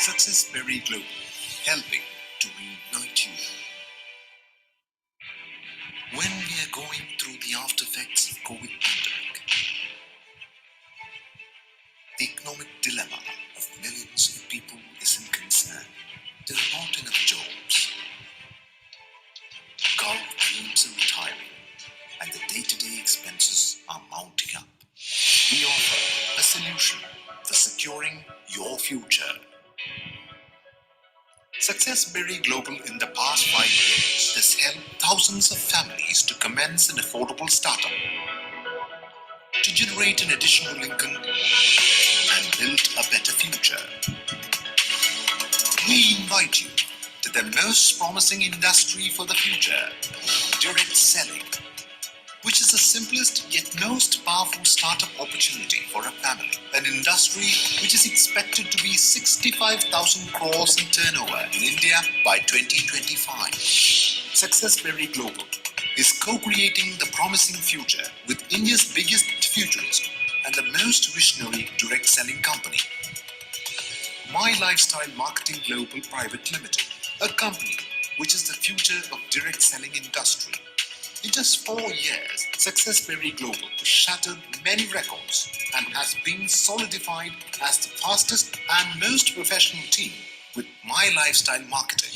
Success Berry Global, helping to reunite you. When we are going through the after effects of COVID pandemic, the economic dilemma of millions of people is in concern. There are not enough jobs. Government dreams are retiring, and the day-to-day expenses are mounting up. We offer a solution for securing your future. Success Berry Global in the past 5 years has helped thousands of families to commence an affordable startup, to generate an additional income and build a better future. We invite you to the most promising industry for the future, direct selling, which is the simplest yet most powerful startup opportunity for a family. An industry which is expected to be 65,000 crores in turnover in India by 2025. Success Berry Global is co-creating the promising future with India's biggest futurist and the most visionary direct selling company, My Lifestyle Marketing Global Private Limited, a company which is the future of direct selling industry. In just 4 years, Success Berry Global has shattered many records and has been solidified as the fastest and most professional team with My Lifestyle Marketing.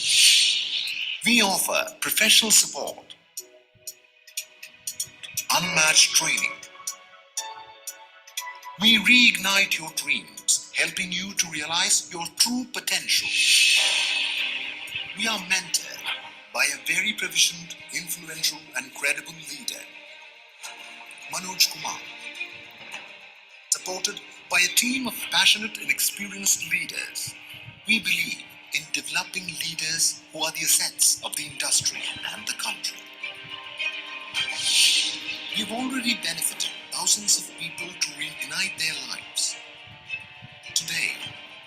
We offer professional support, unmatched training. We reignite your dreams, helping you to realize your true potential. We are mentored by a very proficient, influential and credible leader, Manoj Kumar, supported by a team of passionate and experienced leaders. We believe in developing leaders who are the assets of the industry and the country. We've already benefited thousands of people to reignite their lives. Today,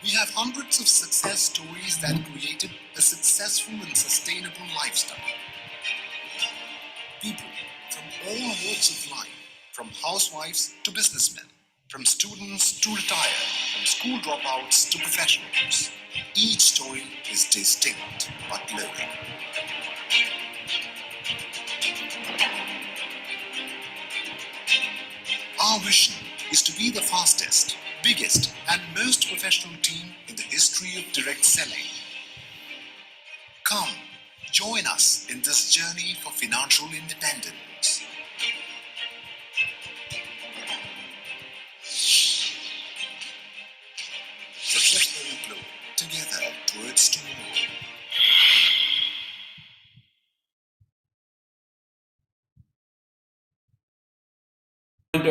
we have hundreds of success stories that created a successful and sustainable lifestyle. People from all walks of life, from housewives to businessmen, from students to retired, from school dropouts to professionals. Each story is distinct but loaded. Our vision is to be the fastest, biggest and most professional team in the history of direct selling. Come, join us in this journey for financial independence. Success Berry Global, together towards tomorrow.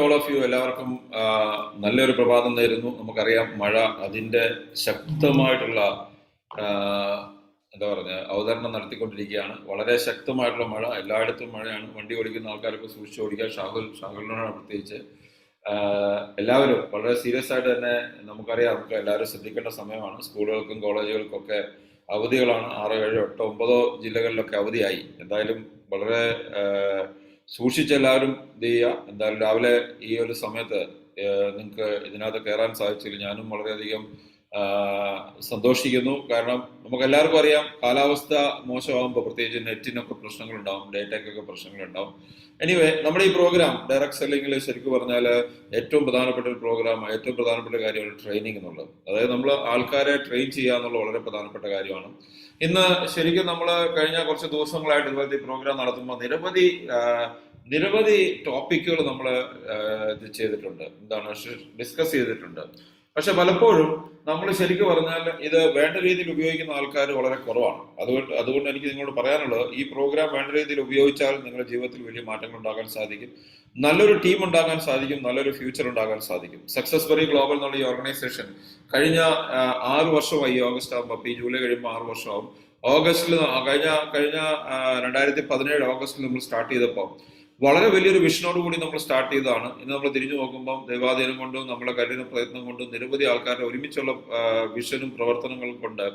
All of you എല്ലാവർക്കും നല്ലൊരു പ്രഭാതം നേരുന്നു. നമുക്കറിയാം മഴ അതിൻ്റെ ശക്തമായിട്ടുള്ള എന്താ പറയുക അവതരണം നടത്തിക്കൊണ്ടിരിക്കുകയാണ്. വളരെ ശക്തമായിട്ടുള്ള മഴ, എല്ലായിടത്തും മഴയാണ്. വണ്ടി ഓടിക്കുന്ന ആൾക്കാരൊക്കെ സൂക്ഷിച്ച് ഓടിക്കുക. ഷാഹുലിനോടാണ് പ്രത്യേകിച്ച്. എല്ലാവരും വളരെ സീരിയസ് ആയിട്ട് തന്നെ നമുക്കറിയാം, നമുക്ക് എല്ലാവരും ശ്രദ്ധിക്കേണ്ട സമയമാണ്. സ്കൂളുകൾക്കും കോളേജുകൾക്കൊക്കെ അവധികളാണ്. 6, 7, 8, 9 ജില്ലകളിലൊക്കെ അവധിയായി. എന്തായാലും വളരെ സൂക്ഷിച്ച് എല്ലാവരും ഇത് ചെയ്യുക. എന്തായാലും രാവിലെ ഈ ഒരു സമയത്ത് നിങ്ങൾക്ക് ഇതിനകത്ത് കയറാൻ സാധിച്ചില്ല. ഞാനും വളരെയധികം സന്തോഷിക്കുന്നു. കാരണം നമുക്ക് എല്ലാവർക്കും അറിയാം, കാലാവസ്ഥ മോശമാകുമ്പോൾ പ്രത്യേകിച്ച് നെറ്റിനൊക്കെ പ്രശ്നങ്ങളുണ്ടാവും, ഡേറ്റയ്ക്കൊക്കെ പ്രശ്നങ്ങളുണ്ടാവും. എനിവേ, നമ്മുടെ ഈ പ്രോഗ്രാം ഡയറക്ട് സെല്ലിങ്ങിൽ ശരിക്കും പറഞ്ഞാൽ ഏറ്റവും പ്രധാനപ്പെട്ട ഒരു പ്രോഗ്രാമാണ്. ഏറ്റവും പ്രധാനപ്പെട്ട കാര്യമാണ് ട്രെയിനിങ് എന്നുള്ളത്. അതായത് നമ്മൾ ആൾക്കാരെ ട്രെയിൻ ചെയ്യുക എന്നുള്ളത് വളരെ പ്രധാനപ്പെട്ട കാര്യമാണ്. ഇന്ന് ശരിക്കും നമ്മൾ കഴിഞ്ഞ കുറച്ച് ദിവസങ്ങളായിട്ട് ഇതുപോലത്തെ ഈ പ്രോഗ്രാം നടത്തുമ്പോൾ നിരവധി ടോപ്പിക്കുകൾ നമ്മൾ ഇത് ചെയ്തിട്ടുണ്ട്, ഡിസ്കസ് ചെയ്തിട്ടുണ്ട്. പക്ഷെ പലപ്പോഴും നമ്മൾ ശരിക്കും പറഞ്ഞാൽ ഇത് വേണ്ട രീതിയിൽ ഉപയോഗിക്കുന്ന ആൾക്കാർ വളരെ കുറവാണ്. അതുകൊണ്ട് എനിക്ക് നിങ്ങളോട് പറയാനുള്ളത്, ഈ പ്രോഗ്രാം വേണ്ട രീതിയിൽ ഉപയോഗിച്ചാൽ നിങ്ങളുടെ ജീവിതത്തിൽ വലിയ മാറ്റങ്ങൾ ഉണ്ടാകാൻ സാധിക്കും, നല്ലൊരു ടീം ഉണ്ടാകാൻ സാധിക്കും, നല്ലൊരു ഫ്യൂച്ചർ ഉണ്ടാകാൻ സാധിക്കും. സക്സസ് ബെറി ഗ്ലോബൽ എന്നുള്ള ഈ ഓർഗനൈസേഷൻ കഴിഞ്ഞ 6 വർഷമായി. ഈ ഓഗസ്റ്റ് ആകുമ്പോൾ, ഈ ജൂലൈ കഴിയുമ്പോൾ 6 വർഷമാവും. ഓഗസ്റ്റിൽ കഴിഞ്ഞ 2017 ഓഗസ്റ്റിൽ നമ്മൾ സ്റ്റാർട്ട് ചെയ്തപ്പോൾ വളരെ വലിയൊരു വിഷനോടുകൂടി നമ്മൾ സ്റ്റാർട്ട് ചെയ്തതാണ്. ഇന്ന് നമ്മൾ തിരിഞ്ഞു നോക്കുമ്പോൾ ദൈവാധീനം കൊണ്ടും നമ്മളെ കഠിന പ്രയത്നം കൊണ്ടും നിരവധി ആൾക്കാരുടെ ഒരുമിച്ചുള്ള വിഷനും പ്രവർത്തനങ്ങൾ കൊണ്ട്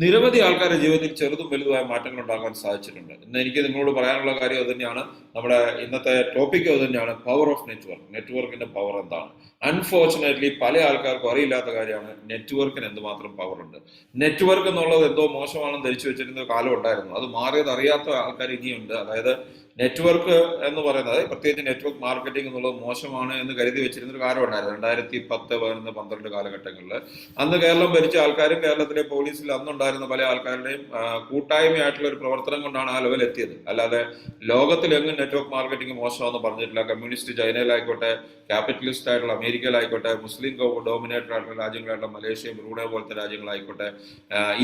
നിരവധി ആൾക്കാരുടെ ജീവിതത്തിൽ ചെറുതും വലുതുമായ മാറ്റങ്ങൾ ഉണ്ടാക്കാൻ സാധിച്ചിട്ടുണ്ട്. ഇന്ന് എനിക്ക് നിങ്ങളോട് പറയാനുള്ള കാര്യം അത് തന്നെയാണ്. നമ്മുടെ ഇന്നത്തെ ടോപ്പിക് അത് തന്നെയാണ്, പവർ ഓഫ് നെറ്റ്വർക്ക്. നെറ്റ്വർക്കിന്റെ പവർ എന്താണ്? അൺഫോർച്ചുനേറ്റ്ലി പല ആൾക്കാർക്കും അറിയില്ലാത്ത കാര്യമാണ് നെറ്റ്വർക്കിന് എന്തുമാത്രം പവർ ഉണ്ട്. നെറ്റ്വർക്ക് എന്നുള്ളത് എന്തോ മോശമാണെന്ന് ധരിച്ചു വെച്ചിരുന്ന ഒരു കാലം ഉണ്ടായിരുന്നു. അത് മാറിയത് അറിയാത്ത ആൾക്കാർ ഇനിയുണ്ട്. അതായത് നെറ്റ്വർക്ക് എന്ന് പറയുന്നത്, പ്രത്യേകിച്ച് നെറ്റ്വർക്ക് മാർക്കറ്റിംഗ് എന്നുള്ളത് മോശമാണ് എന്ന് കരുതി വെച്ചിരുന്ന ഒരു കാലം ഉണ്ടായിരുന്നു 2010, 11, 12 കാലഘട്ടങ്ങളിൽ. അന്ന് കേരളം ഭരിച്ച ആൾക്കാരും കേരളത്തിലെ പോലീസിൽ അന്നുണ്ടായിരുന്ന പല ആൾക്കാരുടെയും കൂട്ടായ്മയായിട്ടുള്ള ഒരു പ്രവർത്തനം കൊണ്ടാണ് ആ ലെവൽ എത്തിയത്. അല്ലാതെ ലോകത്തിലെങ്ങും നെറ്റ്വർക്ക് മാർക്കറ്റിംഗ് മോശമാണെന്ന് പറഞ്ഞിട്ടില്ല. കമ്മ്യൂണിസ്റ്റ് ചൈനയിലായിക്കോട്ടെ, ക്യാപിറ്റലിസ്റ്റ് ആയിട്ടുള്ള അമേരിക്കയിലായിക്കോട്ടെ, മുസ്ലിം ഡോമിനേറ്റഡ് ആയിട്ടുള്ള രാജ്യങ്ങളായിട്ടുള്ള മലേഷ്യ, ബ്രൂണൈ പോലത്തെ രാജ്യങ്ങളായിക്കോട്ടെ,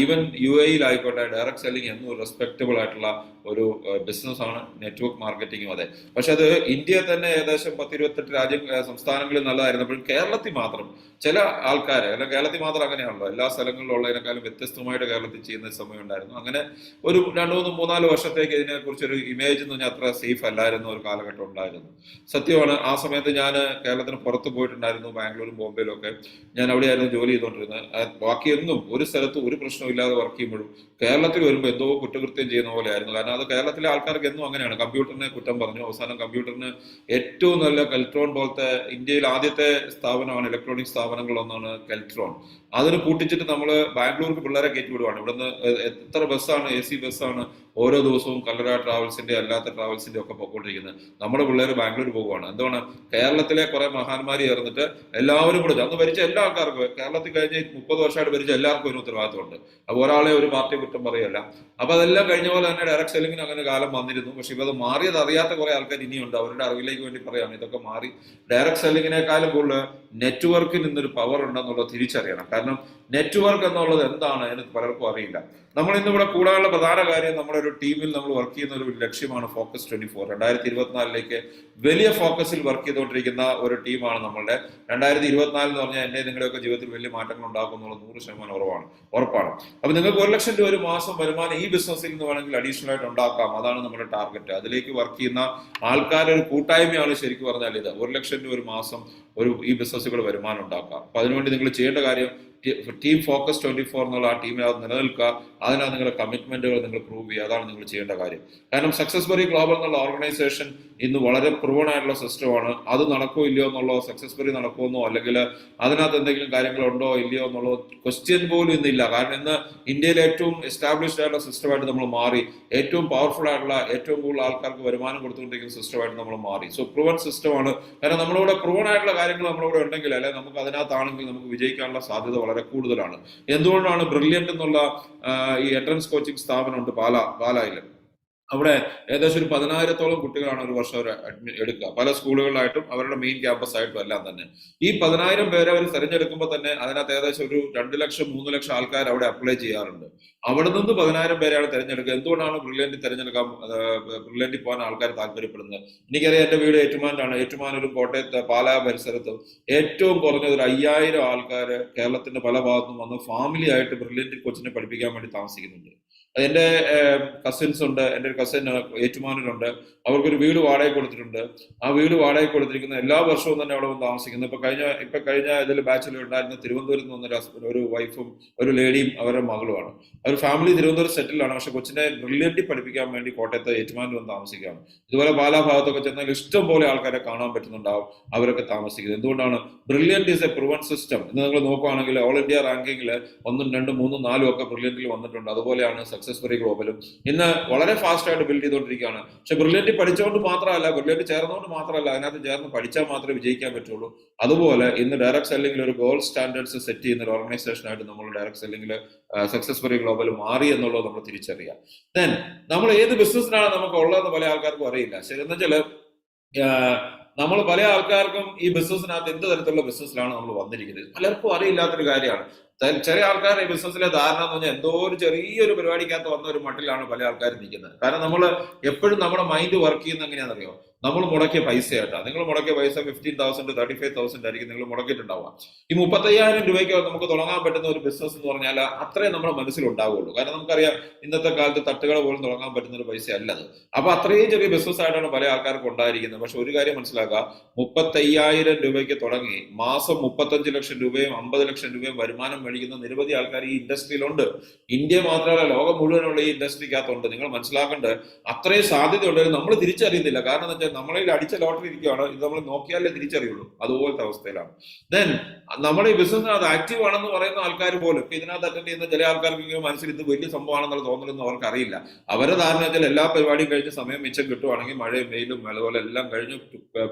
ഈവൻ UAE-യിലായിക്കോട്ടെ, ഡയറക്ട് സെല്ലിംഗ് എന്നും റെസ്പെക്റ്റബിൾ ആയിട്ടുള്ള ഒരു ബിസിനസ്സാണ് നെറ്റ്വർക്ക് മാർക്കറ്റിംഗും. അതെ, പക്ഷെ അത് ഇന്ത്യയിൽ തന്നെ ഏകദേശം 10-28 സംസ്ഥാനങ്ങളിൽ നല്ലതായിരുന്നപ്പോഴും കേരളത്തിൽ മാത്രം ചില ആൾക്കാർ, അല്ലെങ്കിൽ കേരളത്തിൽ മാത്രം അങ്ങനെയാണല്ലോ, എല്ലാ സ്ഥലങ്ങളിലും ഉള്ളതിനേക്കാളും വ്യത്യസ്തമായിട്ട് കേരളത്തിൽ ചെയ്യുന്ന സമയം ഉണ്ടായിരുന്നു. അങ്ങനെ ഒരു 2-3-4 വർഷത്തേക്ക് ഇതിനെക്കുറിച്ചൊരു ഇമേജ് എന്ന് പറഞ്ഞാൽ അത്ര സേഫ് അല്ലായിരുന്ന ഒരു കാലഘട്ടം ഉണ്ടായിരുന്നു. സത്യമാണ്. ആ സമയത്ത് ഞാൻ കേരളത്തിന് പുറത്ത് പോയിട്ടുണ്ടായിരുന്നു, ബാംഗ്ലൂരും ബോംബെയിലും ഒക്കെ. ഞാൻ അവിടെയായിരുന്നു ജോലി ചെയ്തുകൊണ്ടിരുന്നത്. ബാക്കിയൊന്നും ഒരു സ്ഥലത്തും ഒരു പ്രശ്നമില്ലാതെ വർക്ക് ചെയ്യുമ്പോഴും കേരളത്തിൽ വരുമ്പോൾ എന്തോ കുറ്റകൃത്യം ചെയ്യുന്ന പോലെ ആയിരുന്നു. കാരണം അത് കേരളത്തിലെ ആൾക്കാർക്ക് എന്നും അങ്ങനെയാണ്. കമ്പ്യൂട്ടറിനെ കുറ്റം പറഞ്ഞു. അവസാനം കമ്പ്യൂട്ടറിന് ഏറ്റവും നല്ല കെൽട്രോൺ പോലത്തെ ഇന്ത്യയിൽ ആദ്യത്തെ സ്ഥാപനമാണ്, ഇലക്ട്രോണിക് സ്ഥാപനങ്ങളൊന്നാണ് കെൽട്രോൺ. അതിന് കൂട്ടിച്ചിട്ട് നമ്മൾ ബാംഗ്ലൂർക്ക് പിള്ളേരെ കയറ്റി വിടുവാണ്. ഇവിടുന്ന് എത്ര ബസ്സാണ്, AC ബസ്സാണ് ഓരോ ദിവസവും കല്ലറ ട്രാവൽസിന്റെ അല്ലാത്ത ട്രാവൽസിന്റെ ഒക്കെ പൊക്കോണ്ടിരിക്കുന്നത്. നമ്മുടെ പിള്ളേർ ബാംഗ്ലൂർ പോകുവാണ്. എന്താണ്? കേരളത്തിലെ കുറെ മഹാന്മാർ ചേർന്നിട്ട് എല്ലാവരും കൂടെ, അന്ന് ഭരിച്ച എല്ലാ ആൾക്കാർക്കും, കേരളത്തിൽ കഴിഞ്ഞ് 30 വർഷമായിട്ട് ഭരിച്ച എല്ലാവർക്കും ഒരു ഉത്തരവാദിത്തമുണ്ട്. അപ്പൊ ഒരാളെ ഒരു പാർട്ടി കുറ്റം പറയല്ല. അപ്പൊ അതെല്ലാം കഴിഞ്ഞ പോലെ തന്നെ ഡയറക്ട് സെല്ലിങ്ങിന് അങ്ങനെ കാലം വന്നിരുന്നു. പക്ഷെ ഇവ അത് മാറിയത് അറിയാത്ത കുറെ ആൾക്കാർ ഇനിയുണ്ട്. അവരുടെ അറിവിലേക്ക് വേണ്ടി പറയാണ്, ഇതൊക്കെ മാറി. ഡയറക്ട് സെല്ലിങ്ങിനേക്കാളും കൂടുതൽ നെറ്റ്വർക്കിൽ നിന്നൊരു പവർ ഉണ്ടെന്നുള്ളത് തിരിച്ചറിയണം. കാരണം നെറ്റ്വർക്ക് എന്നുള്ളത് എന്താണ് എന്ന് പലർക്കും അറിയില്ല. നമ്മൾ ഇന്നിവിടെ കൂടാനുള്ള പ്രധാന കാര്യം, നമ്മുടെ ഒരു ടീമിൽ നമ്മൾ വർക്ക് ചെയ്യുന്ന ഒരു ലക്ഷ്യമാണ് ഫോക്കസ് 24. 2024 വലിയ ഫോക്കസിൽ വർക്ക് ചെയ്തുകൊണ്ടിരിക്കുന്ന ഒരു ടീമാണ് നമ്മളുടെ. 2024 എന്ന് പറഞ്ഞാൽ എന്റെ നിങ്ങളുടെയൊക്കെ ജീവിതത്തിൽ വലിയ മാറ്റങ്ങൾ ഉണ്ടാക്കും എന്നുള്ളത് 100% ഉറപ്പാണ്. അപ്പൊ നിങ്ങൾക്ക് 1 ലക്ഷം രൂപ ഒരു മാസം വരുമാനം ഈ ബിസിനസ്സിൽ നിന്ന് വേണമെങ്കിൽ അഡീഷണൽ ആയിട്ട് ഉണ്ടാക്കാം. അതാണ് നമ്മുടെ ടാർഗറ്റ്. അതിലേക്ക് വർക്ക് ചെയ്യുന്ന ആൾക്കാരുടെ ഒരു കൂട്ടായ്മയാണ് ശരിക്കും പറഞ്ഞാൽ ഇത്. 1 ലക്ഷം രൂപ ഒരു മാസം ഈ ബിസിനസ്സുകൾ വരുമാനം ഉണ്ടാക്കാം. അപ്പൊ അതിനുവേണ്ടി നിങ്ങൾ ചെയ്യേണ്ട കാര്യം, ടീം ഫോക്കസ് 24 എന്നുള്ള ആ ടീമിനകത്ത് നിലനിൽക്കുക. അതിനകത്ത് നിങ്ങളുടെ കമ്മിറ്റ്മെന്റുകൾ നിങ്ങൾ പ്രൂവ് ചെയ്യുക. അതാണ് നിങ്ങൾ ചെയ്യേണ്ട കാര്യം. കാരണം സക്സസ്ബറി ഗ്ലോബൽ എന്നുള്ള ഓർഗനൈസേഷൻ ഇന്ന് വളരെ പ്രൂവൺ ആയിട്ടുള്ള സിസ്റ്റമാണ്. അത് നടക്കോ ഇല്ലയോ എന്നുള്ളോ, സക്സസ്ബറി നടക്കുമെന്നോ അല്ലെങ്കിൽ അതിനകത്ത് എന്തെങ്കിലും കാര്യങ്ങളുണ്ടോ ഇല്ലയോ എന്നുള്ളോ ക്വസ്റ്റ്യൻ പോലും ഇന്നില്ല. കാരണം ഇന്ന് ഇന്ത്യയിലെ ഏറ്റവും എസ്റ്റാബ്ലിഷ്ഡ് ആയിട്ടുള്ള സിസ്റ്റമായിട്ട് നമ്മൾ മാറി. ഏറ്റവും പവർഫുൾ ആയിട്ടുള്ള, ഏറ്റവും കൂടുതൽ ആൾക്കാർക്ക് വരുമാനം കൊടുത്തുകൊണ്ടിരിക്കുന്ന സിസ്റ്റമായിട്ട് നമ്മൾ മാറി. സോ പ്രൂവൺ സിസ്റ്റമാണ്. കാരണം നമ്മളിവിടെ പ്രൂവൺ ആയിട്ടുള്ള കാര്യങ്ങൾ നമ്മളിവിടെ ഉണ്ടെങ്കിൽ, അല്ലെങ്കിൽ നമുക്ക് അതിനകത്താണെങ്കിൽ നമുക്ക് വിജയിക്കാനുള്ള സാധ്യത വളരെ കൂടുതലാണ്. എന്തുകൊണ്ടാണ് ബ്രില്യന്റ് എന്നുള്ള ഈ എൻട്രൻസ് കോച്ചിങ് സ്ഥാപനമുണ്ട് പാലായിൽ. അവിടെ ഏകദേശം ഒരു 10,000-ഓളം കുട്ടികളാണ് ഒരു വർഷം അവർ എടുക്കുക. പല സ്കൂളുകളിലായിട്ടും അവരുടെ മെയിൻ ക്യാമ്പസ് ആയിട്ടും എല്ലാം തന്നെ. ഈ 10,000 പേരെ അവർ തിരഞ്ഞെടുക്കുമ്പോൾ തന്നെ അതിനകത്ത് ഏകദേശം ഒരു 2 ലക്ഷം 3 ലക്ഷം ആൾക്കാർ അവിടെ അപ്ലൈ ചെയ്യാറുണ്ട്. അവിടെ നിന്ന് 10,000 പേരെയാണ് തിരഞ്ഞെടുക്കുക. എന്തുകൊണ്ടാണ് ബ്രില്യന്റിൽ പോകാൻ ആൾക്കാർ താല്പര്യപ്പെടുന്നത്? എനിക്കറിയാം, എന്റെ വീട് ഏറ്റുമാനാണ്. ഏറ്റുമാനൂരും കോട്ടയത്ത് പാലാ പരിസരത്തും ഏറ്റവും കുറഞ്ഞത് ഒരു 5,000 ആൾക്കാർ കേരളത്തിന്റെ പല ഭാഗത്തും വന്ന് ഫാമിലി ആയിട്ട് ബ്രില്യന്റ് കോച്ചിനെ പഠിപ്പിക്കാൻ വേണ്ടി താമസിക്കുന്നുണ്ട്. എന്റെ കസിൻസ് ഉണ്ട്. എന്റെ ഒരു കസിൻ ഏറ്റുമാനൂരുണ്ട്. അവർക്കൊരു വീട് വാടക കൊടുത്തിട്ടുണ്ട്. ആ വീട് വാടക കൊടുത്തിരിക്കുന്ന എല്ലാ വർഷവും തന്നെ അവിടെ വന്ന് താമസിക്കുന്നു. ഇപ്പൊ കഴിഞ്ഞ ഇതിൽ ബാച്ചിൽ ഉണ്ടായിരുന്ന തിരുവനന്തപുരത്ത് നിന്ന് ഒരു വൈഫും ഒരു ലേഡിയും അവരുടെ മകളുമാണ്. അവർ ഫാമിലി തിരുവനന്തപുരം സെറ്റിലാണ്. പക്ഷെ കൊച്ചിനെ ബ്രില്യന്റിൽ പഠിപ്പിക്കാൻ വേണ്ടി കോട്ടയത്ത് ഏറ്റുമാനൂർ വന്ന് താമസിക്കുകയാണ്. ഇതുപോലെ പാലാ ഭാഗത്തൊക്കെ ചെന്നാൽ ഇഷ്ടം പോലെ ആൾക്കാരെ കാണാൻ പറ്റുന്നുണ്ടാവും. അവരൊക്കെ താമസിക്കുന്നത് എന്തുകൊണ്ടാണ്? Brilliant is A proven system. ഇന്ന് നിങ്ങൾ നോക്കുകയാണെങ്കിൽ ഓൾ ഇന്ത്യ റാങ്കിങ്ങിൽ 1, 2, 3, 4 ഒക്കെ ബ്രില്യന്റിൽ വന്നിട്ടുണ്ട്. അതുപോലെയാണ് സക്സസ്ബറി ഗ്ലോബലും ഇന്ന് വളരെ ഫാസ്റ്റ് ആയിട്ട് ബിൽഡ് ചെയ്തുകൊണ്ടിരിക്കുകയാണ്. പക്ഷെ ബ്രില്യന്റ് പഠിച്ചുകൊണ്ട് മാത്രമല്ല, ബ്രില്യന്റ് ചേർന്നുകൊണ്ട് മാത്രമല്ല, അതിനകത്ത് ചേർന്ന് പഠിച്ചാൽ മാത്രമേ വിജയിക്കാൻ പറ്റുള്ളൂ. അതുപോലെ ഇന്ന് ഡയറക്ട് സെല്ലിംഗിൽ ഒരു ഗോൾഡ് സ്റ്റാൻഡേർഡ്സ് സെറ്റ് ചെയ്യുന്ന ഒരു ഓർഗനൈസേഷനായിട്ട് നമ്മൾ ഡയറക്ട് സെല്ലിംഗിൽ സക്സസ്ബറി ഗ്ലോബൽ മാറി എന്നുള്ളത് നമ്മൾ തിരിച്ചറിയാം. ദെൻ നമ്മൾ ഏത് ബിസിനസ്സിനാണ് നമുക്ക് ഉള്ളതെന്ന് പല ആൾക്കാർക്കും അറിയില്ല. ശരി, എന്ന് വെച്ചാൽ നമ്മൾ പല ആൾക്കാർക്കും ഈ ബിസിനസ്സിനകത്ത് എന്ത് തരത്തിലുള്ള ബിസിനസ്സിലാണ് നമ്മൾ വന്നിരിക്കുന്നത് പലർക്കും അറിയില്ലാത്തൊരു കാര്യമാണ്. ചില ആൾക്കാർ ഈ ബിസിനസ്സിലെ ധാരണ എന്ന് പറഞ്ഞാൽ എന്തോ ഒരു ചെറിയൊരു പരിപാടിക്കകത്ത് വന്ന ഒരു മട്ടിലാണ് പല ആൾക്കാരും നിൽക്കുന്നത്. കാരണം നമ്മൾ എപ്പോഴും നമ്മുടെ മൈൻഡ് വർക്ക് ചെയ്യുന്ന എങ്ങനെയാണെന്നറിയോ? നമ്മൾ മുടക്കിയ പൈസയായിട്ടാണ്. നിങ്ങൾ മുടക്കിയ പൈസ 15,000 35,000 ആയിരിക്കും നിങ്ങൾ മുടക്കിയിട്ടുണ്ടാവുക. ഈ 35,000 രൂപയ്ക്ക് നമുക്ക് തുടങ്ങാൻ പറ്റുന്ന ഒരു ബിസിനസ് എന്ന് പറഞ്ഞാൽ അത്രയും നമ്മുടെ മനസ്സിലുണ്ടാവുള്ളൂ. കാരണം നമുക്കറിയാം ഇന്നത്തെ കാലത്ത് തട്ടുകട പോലും തുടങ്ങാൻ പറ്റുന്ന ഒരു പൈസ അല്ലത്. അപ്പൊ അത്രയും ചെറിയ ബിസിനസ് ആയിട്ടാണ് പല ആൾക്കാർക്കും ഉണ്ടായിരിക്കുന്നത്. പക്ഷെ ഒരു കാര്യം മനസ്സിലാക്കുക, 35,000 രൂപയ്ക്ക് തുടങ്ങി മാസം 35 ലക്ഷം രൂപയും 50 ലക്ഷം രൂപയും വരുമാനം മേടിക്കുന്ന നിരവധി ആൾക്കാർ ഈ ഇൻഡസ്ട്രിയിലുണ്ട്. ഇന്ത്യ മാത്രമല്ല, ലോകം മുഴുവനുള്ള ഈ ഇൻഡസ്ട്രിക്കകത്തുണ്ട്. നിങ്ങൾ മനസ്സിലാക്കേണ്ടത് അത്രയും സാധ്യതയുള്ളത് നമ്മൾ തിരിച്ചറിയുന്നില്ല. കാരണം എന്താ വെച്ചാൽ നമ്മളിൽ അടിച്ച ലോട്ടറി ഇരിക്കുകയാണ്, ഇത് നമ്മൾ നോക്കിയാലേ തിരിച്ചറിയുള്ളൂ. അതുപോലത്തെ അവസ്ഥയിലാണ്. ദെൻ നമ്മുടെ ഈ ബിസിനസ്സിനകത്ത് ആക്റ്റീവ് ആണെന്ന് പറയുന്ന ആൾക്കാർ പോലും ഇതിനകത്ത് അറ്റൻഡ് ചെയ്യുന്ന ചില ആൾക്കാർക്ക് മനസ്സിൽ ഇത് വലിയ സംഭവമാണെന്നുള്ള തോന്നലൊന്നും അവർക്ക് അറിയില്ല. അവരുടെ ധാരണ വെച്ചാൽ എല്ലാ പരിപാടിയും കഴിഞ്ഞ് സമയം മിച്ചം കിട്ടുവാണെങ്കിൽ, മഴയും വെയിലും അതുപോലെ എല്ലാം കഴിഞ്ഞ്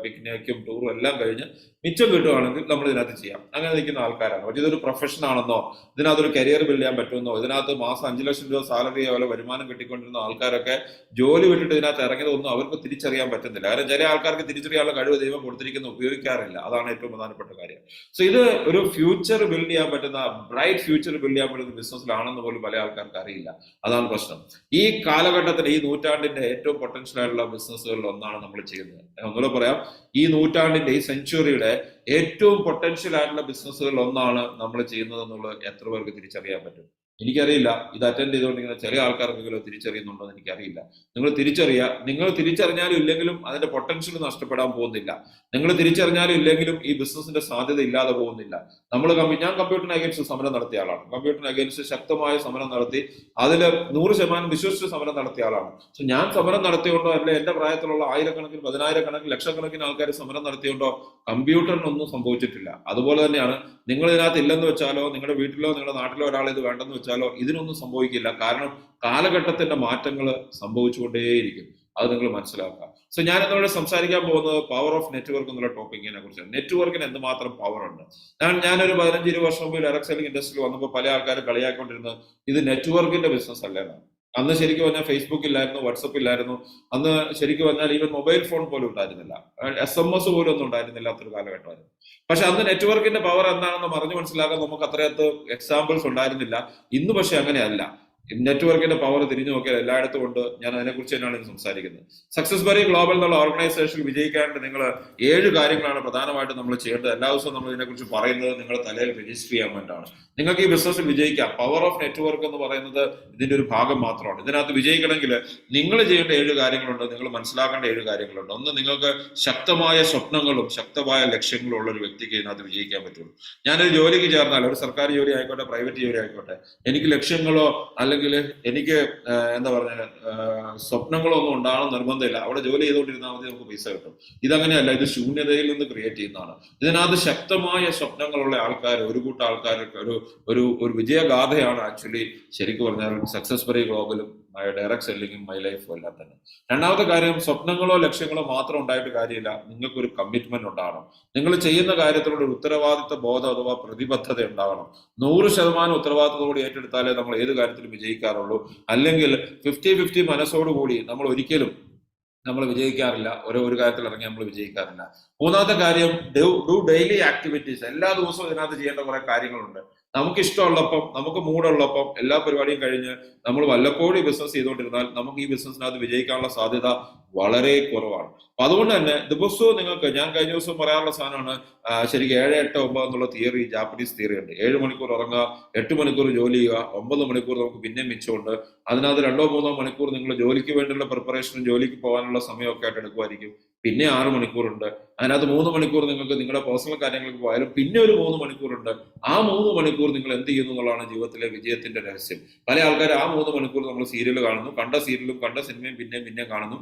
പിക്നിക്കും ടൂറും എല്ലാം കഴിഞ്ഞ് മിച്ചം കിട്ടുവാണെങ്കിൽ നമ്മൾ ഇതിനകത്ത് ചെയ്യാം. അങ്ങനെ നിൽക്കുന്ന ആൾക്കാരാണ്. പക്ഷേ ഇതൊരു പ്രൊഫഷൻ ആണെന്നോ, ഇതിനകത്തൊരു കരിയർ ബിൽഡ് ചെയ്യാൻ പറ്റുമെന്നോ, ഇതിനകത്ത് മാസം 5 ലക്ഷം രൂപ സാലറി പോലെ വരുമാനം കിട്ടിക്കൊണ്ടിരുന്ന ആൾക്കാരൊക്കെ ജോലി വിട്ടിട്ട് ഇതിനകത്ത് ഇറങ്ങിയതൊന്നും അവർക്ക് തിരിച്ചറിയാൻ പറ്റുന്നില്ല. കാരണം ചില ആൾക്കാർക്ക് തിരിച്ചറിയാനുള്ള കഴിവ് ദൈവം കൊടുത്തിരിക്കുന്ന ഉപയോഗിക്കാറില്ല. അതാണ് ഏറ്റവും പ്രധാനപ്പെട്ട കാര്യം. സോ ഇത് ഒരു ഫ്യൂച്ചർ ബിൽഡ് ചെയ്യാൻ പറ്റുന്ന, ബ്രൈറ്റ് ഫ്യൂച്ചർ ബിൽഡ് ചെയ്യാൻ പറ്റുന്ന ബിസിനസ്സിലാണെന്ന് പോലും പല ആൾക്കാർക്ക് അറിയില്ല. അതാണ് പ്രശ്നം. ഈ കാലഘട്ടത്തിൽ, ഈ നൂറ്റാണ്ടിന്റെ ഏറ്റവും പൊട്ടൻഷ്യൽ ആയിട്ടുള്ള ബിസിനസ്സുകളിൽ ഒന്നാണ് നമ്മൾ ചെയ്യുന്നത്. ഒന്നുകൂടെ പറയാം, ഈ നൂറ്റാണ്ടിന്റെ, ഈ സെഞ്ചുറിയുടെ ഏറ്റവും പൊട്ടൻഷ്യൽ ആയിട്ടുള്ള ബിസിനസ്സുകളിൽ ഒന്നാണ് നമ്മൾ ചെയ്യുന്നത് എന്നുള്ളത് എത്ര പേർക്ക് തിരിച്ചറിയാൻ പറ്റും? എനിക്കറിയില്ല. ഇത് അറ്റൻഡ് ചെയ്തുകൊണ്ടിരിക്കുന്ന ചില ആൾക്കാർക്കെങ്കിലും തിരിച്ചറിയുന്നുണ്ടോ എന്ന് എനിക്കറിയില്ല. നിങ്ങൾ തിരിച്ചറിഞ്ഞാലും ഇല്ലെങ്കിലും അതിന്റെ പൊട്ടൻഷ്യൽ നഷ്ടപ്പെടാൻ പോകുന്നില്ല. നിങ്ങൾ തിരിച്ചറിഞ്ഞാലും ഇല്ലെങ്കിലും ഈ ബിസിനസിന്റെ സാധ്യത ഇല്ലാതെ പോകുന്നില്ല. ഞാൻ കമ്പ്യൂട്ടറിന് അഗേൻസ്റ്റ് സമരം നടത്തിയ ആളാണ്. കമ്പ്യൂട്ടറിന് അഗേൻസ്റ്റ് ശക്തമായ സമരം നടത്തി, അതിൽ 100% വിശ്വസിച്ച് സമരം നടത്തിയ ആളാണ്. സോ ഞാൻ സമരം നടത്തിയോണ്ടോ, അല്ലെ എന്റെ പ്രായത്തിലുള്ള ആയിരക്കണക്കിന്, 10,000-കണക്കിന്, ലക്ഷക്കണക്കിന് ആൾക്കാർ സമരം നടത്തിയോണ്ടോ കമ്പ്യൂട്ടറിനൊന്നും സംഭവിച്ചിട്ടില്ല. അതുപോലെ തന്നെയാണ് നിങ്ങൾ ഇതിനകത്ത് ഇല്ലെന്ന് വെച്ചാലോ, നിങ്ങളുടെ വീട്ടിലോ നിങ്ങളുടെ നാട്ടിലോ ഒരാൾ ഇത് വേണ്ടെന്ന് വെച്ചാലോ ഇതിനൊന്നും സംഭവിക്കില്ല. കാരണം കാലഘട്ടത്തിന്റെ മാറ്റങ്ങൾ സംഭവിച്ചുകൊണ്ടേയിരിക്കും. അത് നിങ്ങൾ മനസ്സിലാക്കുക. സോ ഞാൻ എന്നോട് സംസാരിക്കാൻ പോകുന്നത് പവർ ഓഫ് നെറ്റ്വർക്ക് എന്നുള്ള ടോപ്പിക്കിനെ കുറിച്ചാണ്. നെറ്റ്വർക്കിന് എന്തുമാത്രം പവർ ഉണ്ട്. ഞാനൊരു 15-20 വർഷം മുമ്പ് ഡയറക്ട് സെല്ലിംഗ് ഇൻഡസ്ട്രിയിൽ വന്നപ്പോൾ പല ആൾക്കാരും കളിയാക്കൊണ്ടിരുന്നത് ഇത് നെറ്റ്വർക്കിന്റെ ബിസിനസ് അല്ലേന്നാണ്. അന്ന് ശരിക്കും പറഞ്ഞാൽ ഫേസ്ബുക്ക് ഇല്ലായിരുന്നു, വാട്സപ്പ് ഇല്ലായിരുന്നു. അന്ന് ശരിക്കും പറഞ്ഞാൽ ഈവൻ മൊബൈൽ ഫോൺ പോലും ഉണ്ടായിരുന്നില്ല, SMS പോലും ഒന്നും ഉണ്ടായിരുന്നില്ലാത്തൊരു കാലഘട്ടമായിരുന്നു. പക്ഷെ അന്ന് നെറ്റ്വർക്കിന്റെ പവർ എന്താണെന്ന് പറഞ്ഞു മനസ്സിലാക്കാൻ നമുക്ക് അത്രയത്ത് എക്സാമ്പിൾസ് ഉണ്ടായിരുന്നില്ല. ഇന്ന് പക്ഷെ അങ്ങനെയല്ല. നെറ്റ്വർക്കിന്റെ പവർ തിരിഞ്ഞു നോക്കിയാൽ എല്ലായിടത്തും ഉണ്ട്. ഞാൻ അതിനെക്കുറിച്ച് തന്നെയാണ് ഇന്ന് സംസാരിക്കുന്നത്. സക്സസ് ബറി ഗ്ലോബൽ എന്നുള്ള ഓർഗനൈസേഷനിൽ വിജയിക്കാണ്ട് നിങ്ങൾ 7 കാര്യങ്ങളാണ് പ്രധാനമായിട്ടും നമ്മൾ ചെയ്യേണ്ടത്. എല്ലാ ദിവസവും നമ്മൾ ഇതിനെക്കുറിച്ച് പറയുന്നത് നിങ്ങളുടെ തലയിൽ രജിസ്റ്റർ ചെയ്യാൻ വേണ്ടിയാണ്. നിങ്ങൾക്ക് ഈ ബിസിനസ്സിൽ വിജയിക്കാം. പവർ ഓഫ് നെറ്റ്വർക്ക് എന്ന് പറയുന്നത് ഇതിന്റെ ഒരു ഭാഗം മാത്രമാണ്. ഇതിനകത്ത് വിജയിക്കണമെങ്കിൽ നിങ്ങൾ ചെയ്യേണ്ട 7 കാര്യങ്ങളുണ്ട്. നിങ്ങൾ മനസ്സിലാക്കേണ്ട 7 കാര്യങ്ങളുണ്ട്. ഒന്ന്, നിങ്ങൾക്ക് ശക്തമായ സ്വപ്നങ്ങളും ശക്തമായ ലക്ഷ്യങ്ങളും ഉള്ള ഒരു വ്യക്തിക്ക് ഇതിനകത്ത് വിജയിക്കാൻ പറ്റുള്ളൂ. ഞാനൊരു ജോലിക്ക് ചേർന്നാൽ, ഒരു സർക്കാർ ജോലി ആയിക്കോട്ടെ, പ്രൈവറ്റ് ജോലി ആയിക്കോട്ടെ, എനിക്ക് ലക്ഷ്യങ്ങളോ അല്ലെങ്കിൽ എനിക്ക് എന്താ പറയുക സ്വപ്നങ്ങളോ ഒന്നും ഉണ്ടാകണം നിർബന്ധമില്ല. അവിടെ ജോലി ചെയ്തുകൊണ്ടിരുന്നാൽ മതി, നമുക്ക് പൈസ കിട്ടും. ഇതങ്ങനെയല്ല. ഇത് ശൂന്യതയിൽ നിന്ന് ക്രിയേറ്റ് ചെയ്യുന്നതാണ്. ഇതിനകത്ത് ശക്തമായ സ്വപ്നങ്ങളുള്ള ആൾക്കാർ, ഒരു കൂട്ടം ആൾക്കാർക്ക് ഒരു വിജയഗാഥയാണ് ആക്ച്വലി ശരിക്കും പറഞ്ഞാൽ സക്സസ് ബറി ഗ്ലോബലും ഡയറക്ട് സെല്ലിങ്ങും മൈ ലൈഫും എല്ലാം തന്നെ. രണ്ടാമത്തെ കാര്യം, സ്വപ്നങ്ങളോ ലക്ഷ്യങ്ങളോ മാത്രം ഉണ്ടായിട്ട് കാര്യമില്ല. നിങ്ങൾക്കൊരു കമ്മിറ്റ്മെന്റ് ഉണ്ടാകണം. നിങ്ങൾ ചെയ്യുന്ന കാര്യത്തിലൂടെ ഒരു ഉത്തരവാദിത്ത ബോധം അഥവാ പ്രതിബദ്ധത ഉണ്ടാകണം. 100% ഉത്തരവാദിത്തത്തോട് ഏറ്റെടുത്താലേ നമ്മൾ ഏത് കാര്യത്തിലും വിജയിക്കാറുള്ളൂ. അല്ലെങ്കിൽ 50-50 മനസ്സോടുകൂടി നമ്മൾ വിജയിക്കാറില്ല. ഒരു കാര്യത്തിൽ ഇറങ്ങി നമ്മൾ വിജയിക്കാറില്ല. മൂന്നാമത്തെ കാര്യം, ഡു ഡെയിലി ആക്ടിവിറ്റീസ്. എല്ലാ ദിവസവും ഇതിനകത്ത് ചെയ്യേണ്ട കുറെ കാര്യങ്ങളുണ്ട്. നമുക്ക് ഇഷ്ടമുള്ളപ്പം, നമുക്ക് മൂടുള്ളപ്പം എല്ലാ പരിപാടിയും കഴിഞ്ഞ് നമ്മൾ വല്ലപ്പോഴും ഈ ബിസിനസ് ചെയ്തുകൊണ്ടിരുന്നാൽ നമുക്ക് ഈ ബിസിനസ്സിനകത്ത് വിജയിക്കാനുള്ള സാധ്യത വളരെ കുറവാണ്. അപ്പൊ അതുകൊണ്ട് തന്നെ ദിവസവും നിങ്ങൾക്ക്, ഞാൻ കഴിഞ്ഞ ദിവസം പറയാനുള്ള സാധനമാണ് ശരിക്കും 7, 8, 9 എന്നുള്ള തിയറി, ജാപ്പനീസ് തിയറി ഉണ്ട്. 7 മണിക്കൂർ ഉറങ്ങുക, 8 മണിക്കൂർ ജോലി ചെയ്യുക, 9 മണിക്കൂർ നമുക്ക് പിന്നെ മിച്ചമുണ്ട്. അതിനകത്ത് 2-3 മണിക്കൂർ നിങ്ങൾ ജോലിക്ക് വേണ്ടിയുള്ള പ്രിപ്പറേഷനും ജോലിക്ക് പോകാനുള്ള സമയമൊക്കെ ആയിട്ട് എടുക്കുമായിരിക്കും. പിന്നെ 6 മണിക്കൂറുണ്ട്. അതിനകത്ത് 3 മണിക്കൂർ നിങ്ങൾക്ക് നിങ്ങളുടെ പേഴ്സണൽ കാര്യങ്ങൾക്ക് പോയാലും പിന്നെ ഒരു 3 മണിക്കൂറുണ്ട്. ആ 3 മണിക്കൂർ നിങ്ങൾ എന്ത് ചെയ്യുന്നു എന്നുള്ളതാണ് ജീവിതത്തിലെ വിജയത്തിന്റെ രഹസ്യം. പല ആൾക്കാർ ആ 3 മണിക്കൂർ നമ്മൾ സീരിയൽ കാണുന്നു, കണ്ട സീരിയലും കണ്ട സിനിമയും പിന്നെ കാണുന്നു.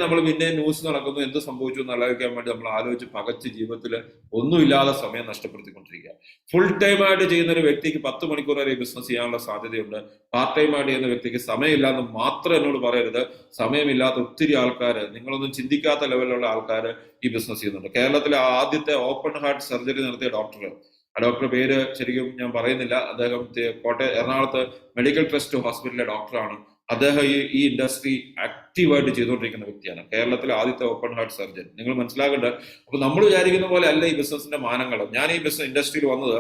നമ്മൾ ന്യൂസ് നടക്കുന്നു, എന്ത് സംഭവിച്ചു എന്ന് ആലോചിക്കാൻ വേണ്ടി നമ്മൾ ആലോചിച്ച് പകച്ച് ജീവിതത്തിൽ ഒന്നുമില്ലാതെ സമയം നഷ്ടപ്പെടുത്തിക്കൊണ്ടിരിക്കുക. ഫുൾ ടൈം ആയിട്ട് ചെയ്യുന്ന ഒരു വ്യക്തിക്ക് 10 മണിക്കൂർ വരെ ബിസിനസ് ചെയ്യാനുള്ള സാധ്യതയുണ്ട്. പാർട്ട് ടൈം ആയിട്ട് ചെയ്യുന്ന വ്യക്തിക്ക് സമയമില്ലാന്ന് മാത്രം എന്നോട് പറയരുത്. സമയമില്ലാത്ത ഒത്തിരി ആൾക്കാർ, നിങ്ങളൊന്നും ചിന്തിക്കാത്ത ലെവലിലുള്ള ആൾക്കാർ ഈ ബിസിനസ് ചെയ്യുന്നുണ്ട്. കേരളത്തിലെ ആദ്യത്തെ ഓപ്പൺ ഹാർട്ട് സർജറി നടത്തിയ ആ ഡോക്ടറുടെ പേര് ശരിക്കും ഞാൻ പറയുന്നില്ല. അദ്ദേഹം എറണാകുളത്ത് മെഡിക്കൽ ട്രസ്റ്റ് ഹോസ്പിറ്റലിലെ ഡോക്ടറാണ്. അദ്ദേഹം ഈ ഇൻഡസ്ട്രി ആക്റ്റീവായിട്ട് ചെയ്തുകൊണ്ടിരിക്കുന്ന വ്യക്തിയാണ്. കേരളത്തിലെ ആദ്യത്തെ ഓപ്പൺ ഹാർട്ട് സർജൻ. നിങ്ങൾ മനസ്സിലാക്കേണ്ടത്. അപ്പൊ നമ്മൾ വിചാരിക്കുന്ന പോലെ അല്ല ഈ ബിസിനസിന്റെ മാനങ്ങൾ. ഞാൻ ഈ ബിസിനസ് ഇൻഡസ്ട്രിയിൽ വന്നത്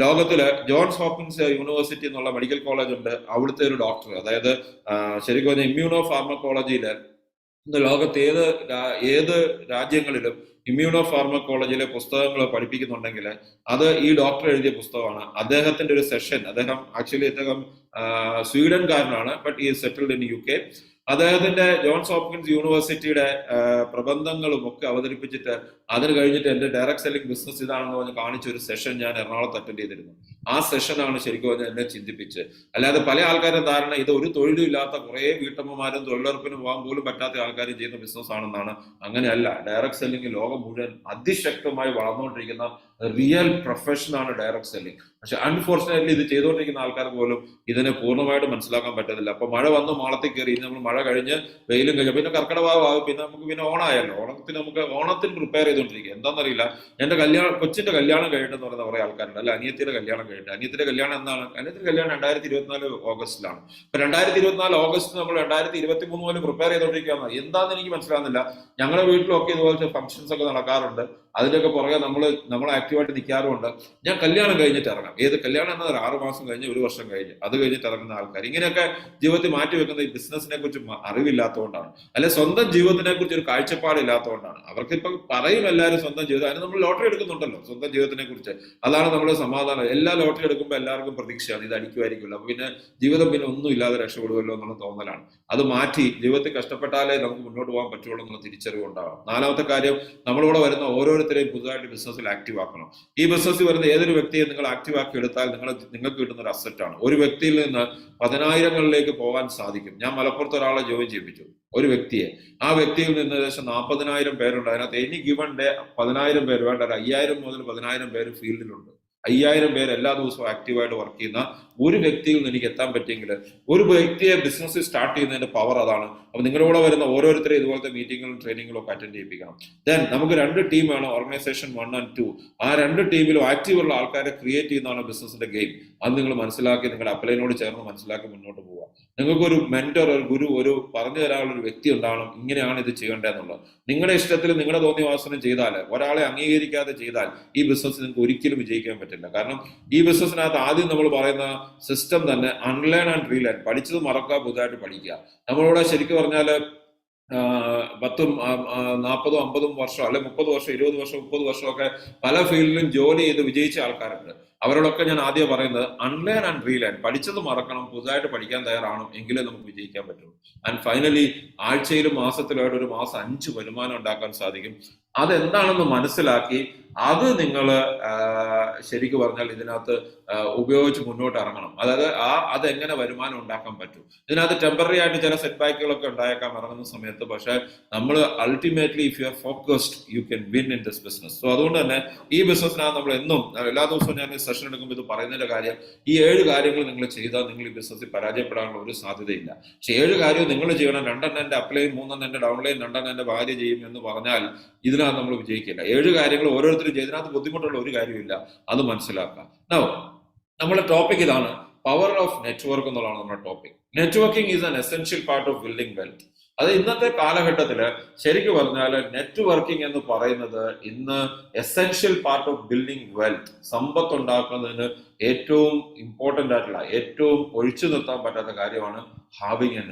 ലോകത്തില് ജോൺസ് ഹോപ്കിൻസ് യൂണിവേഴ്സിറ്റി എന്നുള്ള മെഡിക്കൽ കോളേജ് ഉണ്ട്. അവിടുത്തെ ഒരു ഡോക്ടർ, അതായത് ശരിക്കും പറഞ്ഞാൽ ഇമ്മ്യൂണോ ഫാർമക്കോളജിയില് ഇന്ന് ലോകത്ത് ഏത് രാജ്യങ്ങളിലും ഇമ്മ്യൂണോ ഫാർമക്കോളജിയിലെ പുസ്തകങ്ങൾ പഠിപ്പിക്കുന്നുണ്ടെങ്കിൽ അത് ഈ ഡോക്ടർ എഴുതിയ പുസ്തകമാണ്. അദ്ദേഹത്തിന്റെ ഒരു സെഷൻ, അദ്ദേഹം സ്വീഡൻകാരനാണ്, ബട്ട് ഈ സെറ്റിൽഡ് ഇൻ UK. അദ്ദേഹത്തിന്റെ ജോൺസ് ഹോപ്കിൻസ് യൂണിവേഴ്സിറ്റിയുടെ പ്രബന്ധങ്ങളും ഒക്കെ അവതരിപ്പിച്ചിട്ട് അതിന് കഴിഞ്ഞിട്ട് എന്റെ ഡയറക്ട് സെല്ലിംഗ് ബിസിനസ് ഇതാണെന്ന് പറഞ്ഞ് കാണിച്ച ഒരു സെഷൻ ഞാൻ എറണാകുളത്ത് അറ്റൻഡ് ചെയ്തിരുന്നു. ആ സെഷനാണ് ശരിക്കും പറഞ്ഞാൽ എന്നെ ചിന്തിപ്പിച്ച്. അല്ലാതെ പല ആൾക്കാരുടെ ധാരണ ഇത് ഒരു തൊഴിലും ഇല്ലാത്ത കുറെ വീട്ടമ്മമാരും തൊഴിലുറപ്പിന് പോകാൻ പോലും പറ്റാത്ത ആൾക്കാരും ചെയ്യുന്ന ബിസിനസ് ആണെന്നാണ്. അങ്ങനെയല്ല. ഡയറക്ട് സെല്ലിംഗ് ലോകം മുഴുവൻ അതിശക്തമായി വളർന്നുകൊണ്ടിരിക്കുന്ന റിയൽ പ്രൊഫഷനാണ് ഡയറക്ട് സെല്ലിംഗ്. പക്ഷെ അൺഫോർച്ചുനേറ്റ്ലി ഇത് ചെയ്തുകൊണ്ടിരിക്കുന്ന ആൾക്കാർക്ക് പോലും ഇതിനെ പൂർണ്ണമായിട്ട് മനസ്സിലാക്കാൻ പറ്റത്തില്ല. അപ്പൊ മഴ വന്ന് മാളത്തിൽ കയറി, നമ്മൾ മഴ കഴിഞ്ഞ് വെയിലും കഴിഞ്ഞു, പിന്നെ കർക്കിടകമാകും, പിന്നെ നമുക്ക് പിന്നെ ഓണായല്ലോ. ഓണത്തിന് പ്രിപ്പയർ ചെയ്തുകൊണ്ടിരിക്കുക. എന്താണെന്നറിയില്ല, എന്റെ കൊച്ചിന്റെ കല്യാണം കഴിഞ്ഞിട്ടെന്ന് പറയുന്ന കുറെ ആൾക്കാരുണ്ട്. അല്ല, അനിയത്തിയുടെ കല്യാണം കഴിഞ്ഞിട്ട്. അനിയത്തിന്റെ കല്യാണം എന്നാണ്? അനിയത്തിന്റെ കല്യാണം 2024 ഓഗസ്റ്റിലാണ്. ഇപ്പൊ 2024 ഓഗസ്റ്റ് നമ്മൾ 2023 മുതൽ പ്രിപ്പയർ ചെയ്തുകൊണ്ടിരിക്കുകയാണ്. എന്താന്ന് എനിക്ക് മനസ്സിലാകുന്നില്ല. ഞങ്ങളുടെ വീട്ടിലൊക്കെ ഇതുപോലത്തെ ഫംഗ്ഷൻസ് ഒക്കെ നടക്കാറുണ്ട്. അതിന്റെയൊക്കെ പുറകെ നമ്മൾ ആക്റ്റീവായിട്ട് നിൽക്കാറുമുണ്ട്. ഞാൻ കല്യാണം കഴിഞ്ഞിട്ട് ഇറങ്ങാം. ഏത് കല്യാണം എന്നാൽ 6 മാസം കഴിഞ്ഞ്, 1 വർഷം കഴിഞ്ഞ്, അത് കഴിഞ്ഞിട്ട് ഇറങ്ങുന്ന ആൾക്കാർ. ഇങ്ങനെയൊക്കെ ജീവിതത്തിൽ മാറ്റിവെക്കുന്ന ഈ ബിസിനസിനെ കുറിച്ച് അറിവില്ലാത്തതുകൊണ്ടാണ്, അല്ലെ സ്വന്തം ജീവിതത്തിനെ കുറിച്ച് ഒരു കാഴ്ചപ്പാടില്ലാത്തതുകൊണ്ടാണ്. അവർക്ക് ഇപ്പൊ പറയും എല്ലാവരും സ്വന്തം ജീവിതം. അതിന് നമ്മൾ ലോട്ടറി എടുക്കുന്നുണ്ടല്ലോ സ്വന്തം ജീവിതത്തിനെ കുറിച്ച്. അതാണ് നമ്മുടെ സമാധാനം. എല്ലാ ലോട്ടറി എടുക്കുമ്പോൾ എല്ലാവർക്കും പ്രതീക്ഷയാണ് ഇത് അടിക്കുമായിരിക്കുമല്ലോ, അപ്പൊ പിന്നെ ജീവിതം പിന്നെ ഒന്നും ഇല്ലാതെ രക്ഷപ്പെടുമല്ലോ എന്നുള്ള തോന്നലാണ്. അത് മാറ്റി ജീവിതത്തിൽ കഷ്ടപ്പെട്ടാലേ നമുക്ക് മുന്നോട്ട് പോകാൻ പറ്റുള്ളൂ എന്നുള്ള തിരിച്ചറിവ് ഉണ്ടാവാം. 4മത്തെ കാര്യം, നമ്മളിവിടെ വരുന്ന ഓരോരുത്തരെയും പുതുതായിട്ട് ബിസിനസ്സിൽ ആക്റ്റീവ് ആക്കണം. ഈ ബിസിനസ്സിൽ വരുന്ന ഏതൊരു വ്യക്തിയെ നിങ്ങൾ ആക്റ്റീവ് ആക്കി എടുത്താൽ നിങ്ങൾക്ക് കിട്ടുന്ന ഒരു അസറ്റാണ്. ഒരു വ്യക്തിയിൽ നിന്ന് 10,000ങ്ങളിലേക്ക് പോകാൻ സാധിക്കും. ഞാൻ മലപ്പുറത്ത് ഒരാളെ ജോയിൻ ചെയ്യിപ്പിച്ചു, ഒരു വ്യക്തിയെ. ആ വ്യക്തിയിൽ നിന്ന് ഏകദേശം 40,000 പേരുണ്ട്. അതിനകത്ത് എനി ഗിവൺ ഡേ 10,000 പേര് വേണ്ട, 5,000 മുതൽ 10,000 പേര് ഫീൽഡിലുണ്ട്. 5,000 പേര് എല്ലാ ദിവസവും ആക്റ്റീവായിട്ട് വർക്ക് ചെയ്യുന്ന ഒരു വ്യക്തിയിൽ നിന്ന് എനിക്ക് എത്താൻ പറ്റിയെങ്കിൽ, ഒരു വ്യക്തിയെ ബിസിനസ് സ്റ്റാർട്ട് ചെയ്യുന്നതിന്റെ പവർ അതാണ്. അപ്പൊ നിങ്ങളുടെ വരുന്ന ഓരോരുത്തരും ഇതുപോലത്തെ മീറ്റിങ്ങുകളും ട്രെയിനിങ്ങുകളും ഒക്കെ അറ്റൻഡ് ചെയ്യിപ്പിക്കണം. ദെൻ നമുക്ക് 2 ടീമാണ്, ഓർഗനൈസേഷൻ 1 and 2. ആ 2 ടീമിലും ആക്റ്റീവുള്ള ആൾക്കാരെ ക്രിയേറ്റ് ചെയ്യുന്നതാണ് ബിസിനസിന്റെ ഗെയിം. അത് നിങ്ങൾ മനസ്സിലാക്കി, നിങ്ങളുടെ അപ്ലൈനോട് ചേർന്ന് മനസ്സിലാക്കി മുന്നോട്ട് പോവുക. നിങ്ങൾക്കൊരു മെന്റർ, ഒരു ഗുരു, ഒരു പറഞ്ഞു തരാനുള്ള ഒരു വ്യക്തി ഉണ്ടാവണം. ഇങ്ങനെയാണ് ഇത് ചെയ്യേണ്ടതെന്നുള്ളത്. നിങ്ങളുടെ ഇഷ്ടത്തിൽ നിങ്ങളുടെ തോന്നിയവാസനം ചെയ്താൽ, ഒരാളെ അംഗീകരിക്കാതെ ചെയ്താൽ ഈ ബിസിനസ് നിങ്ങൾക്ക് ഒരിക്കലും വിജയിക്കാൻ പറ്റില്ല. കാരണം ഈ ബിസിനസ്സിനകത്ത് ആദ്യം നമ്മൾ പറയുന്ന സിസ്റ്റം തന്നെ അൺലേൺ ആൻഡ് റീലേൺ. പഠിച്ചത് മറക്കുക, പുതുതായിട്ട് പഠിക്കുക. നമ്മളിവിടെ ശരിക്കും പറഞ്ഞാൽ 10, 40, 50 വർഷം, അല്ലെ 30 വർഷം, 20 വർഷം, 30 വർഷമൊക്കെ പല ഫീൽഡിലും ജോലി ചെയ്ത് വിജയിച്ച ആൾക്കാരുണ്ട്. അവരോടൊക്കെ ഞാൻ ആദ്യം പറയുന്നത് അൺലേൺ ആൻഡ് റീലേൺ. പഠിച്ചത് മറക്കണം, പുതുതായിട്ട് പഠിക്കാൻ തയ്യാറാണ്, എങ്കിലേ നമുക്ക് വിജയിക്കാൻ പറ്റുള്ളൂ. ആൻഡ് ഫൈനലി ആഴ്ചയിലും മാസത്തിലായിട്ട് ഒരു മാസം 5 വരുമാനം ഉണ്ടാക്കാൻ സാധിക്കും. അതെന്താണെന്ന് മനസ്സിലാക്കി അത് നിങ്ങൾ ശരിക്കും പറഞ്ഞാൽ ഇതിനകത്ത് ഉപയോഗിച്ച് മുന്നോട്ട് ഇറങ്ങണം. അതായത് അതെങ്ങനെ വരുമാനം ഉണ്ടാക്കാൻ പറ്റും. ഇതിനകത്ത് ടെമ്പററി ആയിട്ട് ചില സെറ്റ് ബാക്കുകളൊക്കെ ഉണ്ടായേക്കാം ഇറങ്ങുന്ന സമയത്ത്. പക്ഷെ നമ്മൾ ultimately if you are focused you can win in this business. So അതുകൊണ്ട് തന്നെ ഈ ബിസിനസ്സിനകത്ത് നമ്മൾ എന്നും എല്ലാ ദിവസവും ഞാൻ സെഷൻ എടുക്കുമ്പോൾ ഇത് പറയുന്നതിന്റെ കാര്യം, ഈ 7 കാര്യങ്ങൾ നിങ്ങൾ ചെയ്താൽ നിങ്ങൾ ഈ ബിസിനസ്സിൽ പരാജയപ്പെടാനുള്ള ഒരു സാധ്യതയില്ല. പക്ഷെ 7 കാര്യവും നിങ്ങൾ ചെയ്യണം. 2 എന്റെ അപ്ലൈൻ, 3 എന്റെ ഡൗൺലൈൻ, 2 എന്റെ ഭാര്യ ചെയ്യും എന്ന് പറഞ്ഞാൽ ഇതിനകത്ത് നമ്മൾ വിജയിക്കില്ല. 7 കാര്യങ്ങൾ ഓരോരുത്തരും ചെയ്തതിനകത്ത് ബുദ്ധിമുട്ടുള്ള ഒരു കാര്യമില്ല. അത് മനസ്സിലാക്കാം. നമ്മുടെ ടോപ്പിക് ഇതാണ്, പവർ ഓഫ് നെറ്റ്വർക്ക് എന്നുള്ളതാണ് നമ്മുടെ topic. Networking is an essential part of building wealth. അത് ഇന്നത്തെ കാലഘട്ടത്തില് ശരിക്കും പറഞ്ഞാൽ നെറ്റ്വർക്കിംഗ് എന്ന് പറയുന്നത് ഇന്ന് essential part of building wealth. സമ്പത്ത് ഉണ്ടാക്കുന്നതിന് ഏറ്റവും ഇമ്പോർട്ടന്റ് ആയിട്ടുള്ള, ഏറ്റവും ഒഴിച്ചു നിർത്താൻ പറ്റാത്ത കാര്യമാണ് ഹാവിങ് എ